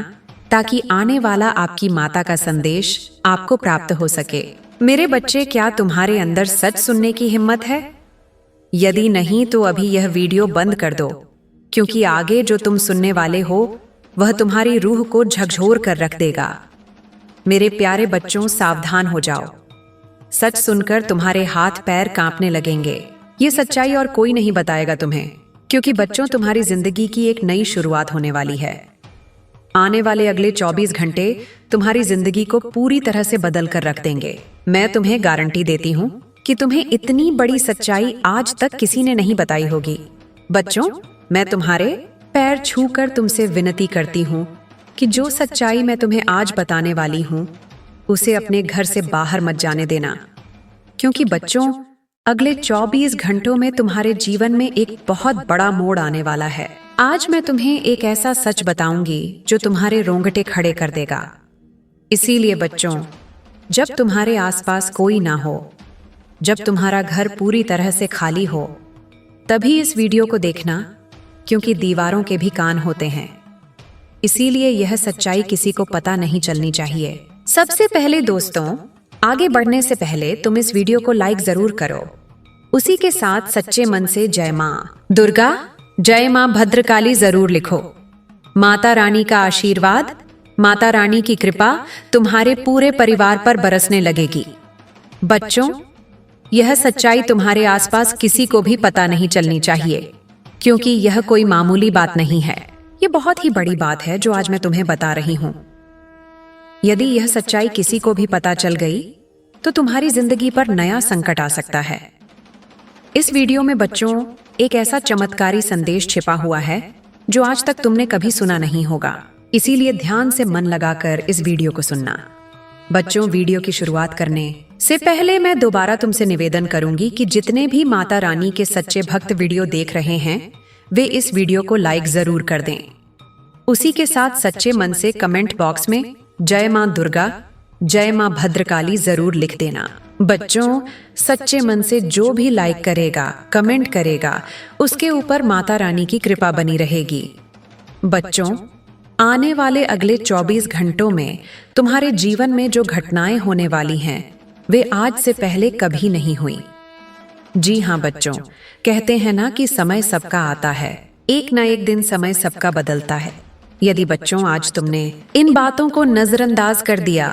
ताकि आने वाला आपकी माता का संदेश आपको प्राप्त हो सके। मेरे बच्चे, क्या तुम्हारे अंदर सच सुनने की हिम्मत है? यदि नहीं तो अभी यह वीडियो बंद कर दो, क्योंकि आगे जो तुम सुनने वाले हो वह तुम्हारी रूह को झकझोर कर रख देगा। मेरे प्यारे बच्चों, सावधान हो जाओ। सच सुनकर तुम्हारे हाथ पैर कांपने लगेंगे। ये सच्चाई और कोई नहीं बताएगा तुम्हें, क्योंकि बच्चों, तुम्हारी जिंदगी की एक नई शुरुआत होने वाली है। आने वाले अगले 24 घंटे तुम्हारी जिंदगी को पूरी तरह से बदल कर रख देंगे। मैं तुम्हें गारंटी देती हूँ कि तुम्हें इतनी बड़ी सच्चाई आज तक किसी ने नहीं बताई होगी। बच्चों, मैं तुम्हारे पैर छूकर तुमसे विनती करती हूँ कि जो सच्चाई मैं तुम्हें आज बताने वाली हूँ उसे अपने घर से बाहर मत जाने देना, क्योंकि बच्चों, अगले 24 घंटों में तुम्हारे जीवन में एक बहुत बड़ा मोड़ आने वाला है। आज मैं तुम्हें एक ऐसा सच बताऊंगी जो तुम्हारे रोंगटे खड़े कर देगा। इसीलिए बच्चों, जब तुम्हारे आसपास कोई ना हो, जब तुम्हारा घर पूरी तरह से खाली हो, तभी इस वीडियो को देखना, क्योंकि दीवारों के भी कान होते हैं। इसीलिए यह सच्चाई किसी को पता नहीं चलनी चाहिए। सबसे पहले दोस्तों, आगे बढ़ने से पहले तुम इस वीडियो को लाइक जरूर करो। उसी के साथ सच्चे मन से जय माँ दुर्गा, जय माँ भद्रकाली जरूर लिखो। माता रानी का आशीर्वाद, माता रानी की कृपा तुम्हारे पूरे परिवार पर बरसने लगेगी। बच्चों, यह सच्चाई तुम्हारे आसपास किसी को भी पता नहीं चलनी चाहिए, क्योंकि यह कोई मामूली बात नहीं है। यह बहुत ही बड़ी बात है जो आज मैं तुम्हें बता रही हूँ। यदि यह सच्चाई किसी को भी पता चल गई तो तुम्हारी जिंदगी पर नया संकट आ सकता है। इस वीडियो में बच्चों, एक ऐसा चमत्कारी संदेश छिपा हुआ है जो आज तक तुमने कभी सुना नहीं होगा। इसीलिए ध्यान से मन लगाकर इस वीडियो को सुनना। बच्चों, वीडियो की शुरुआत करने से पहले मैं दोबारा तुमसे निवेदन करूंगी कि जितने भी माता रानी के सच्चे भक्त वीडियो देख रहे हैं वे इस वीडियो को लाइक जरूर कर दें। उसी के साथ सच्चे मन से कमेंट बॉक्स में जय मां दुर्गा, जय मां भद्रकाली जरूर लिख देना। बच्चों, सच्चे मन से जो भी लाइक करेगा, कमेंट करेगा, उसके ऊपर माता रानी की कृपा बनी रहेगी। बच्चों, आने वाले अगले 24 घंटों में तुम्हारे जीवन में जो घटनाएं होने वाली हैं वे आज से पहले कभी नहीं हुई। जी हाँ बच्चों, कहते हैं ना कि समय सबका आता है, एक ना एक दिन समय सबका बदलता है। यदि बच्चों आज तुमने इन बातों को नजरअंदाज कर दिया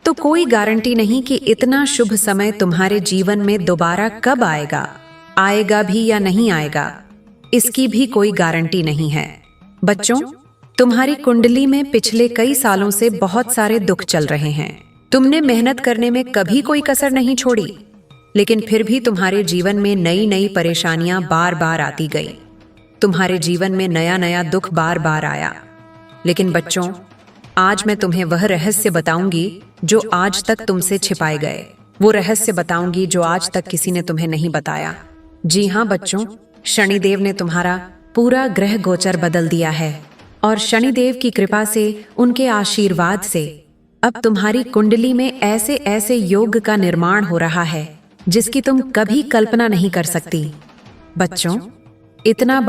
तो कोई गारंटी नहीं कि इतना शुभ समय तुम्हारे जीवन में दोबारा कब आएगा भी या नहीं आएगा। इसकी भी कोई गारंटी नहीं है। बच्चों, तुम्हारी कुंडली में पिछले कई सालों से बहुत सारे दुख चल रहे हैं। तुमने मेहनत करने में कभी कोई कसर नहीं छोड़ी, लेकिन फिर भी तुम्हारे जीवन में नई नई परेशानियां बार बार आती गई। तुम्हारे जीवन में नया नया दुख बार बार आया। लेकिन बच्चों, आज मैं तुम्हें वह रहस्य बताऊंगी जो आज तक तुमसे छिपाए गए। वो रहस्य बताऊंगी जो आज तक किसी ने तुम्हें नहीं बताया। जी हाँ बच्चों, शनिदेव ने तुम्हारा पूरा ग्रह गोचर बदल दिया है और शनिदेव की कृपा से, उनके आशीर्वाद से अब तुम्हारी कुंडली में ऐसे ऐसे योग का निर्माण हो रहा है जिसकी तुम कभी कल्पना नहीं कर सकती। बच्चों, इतना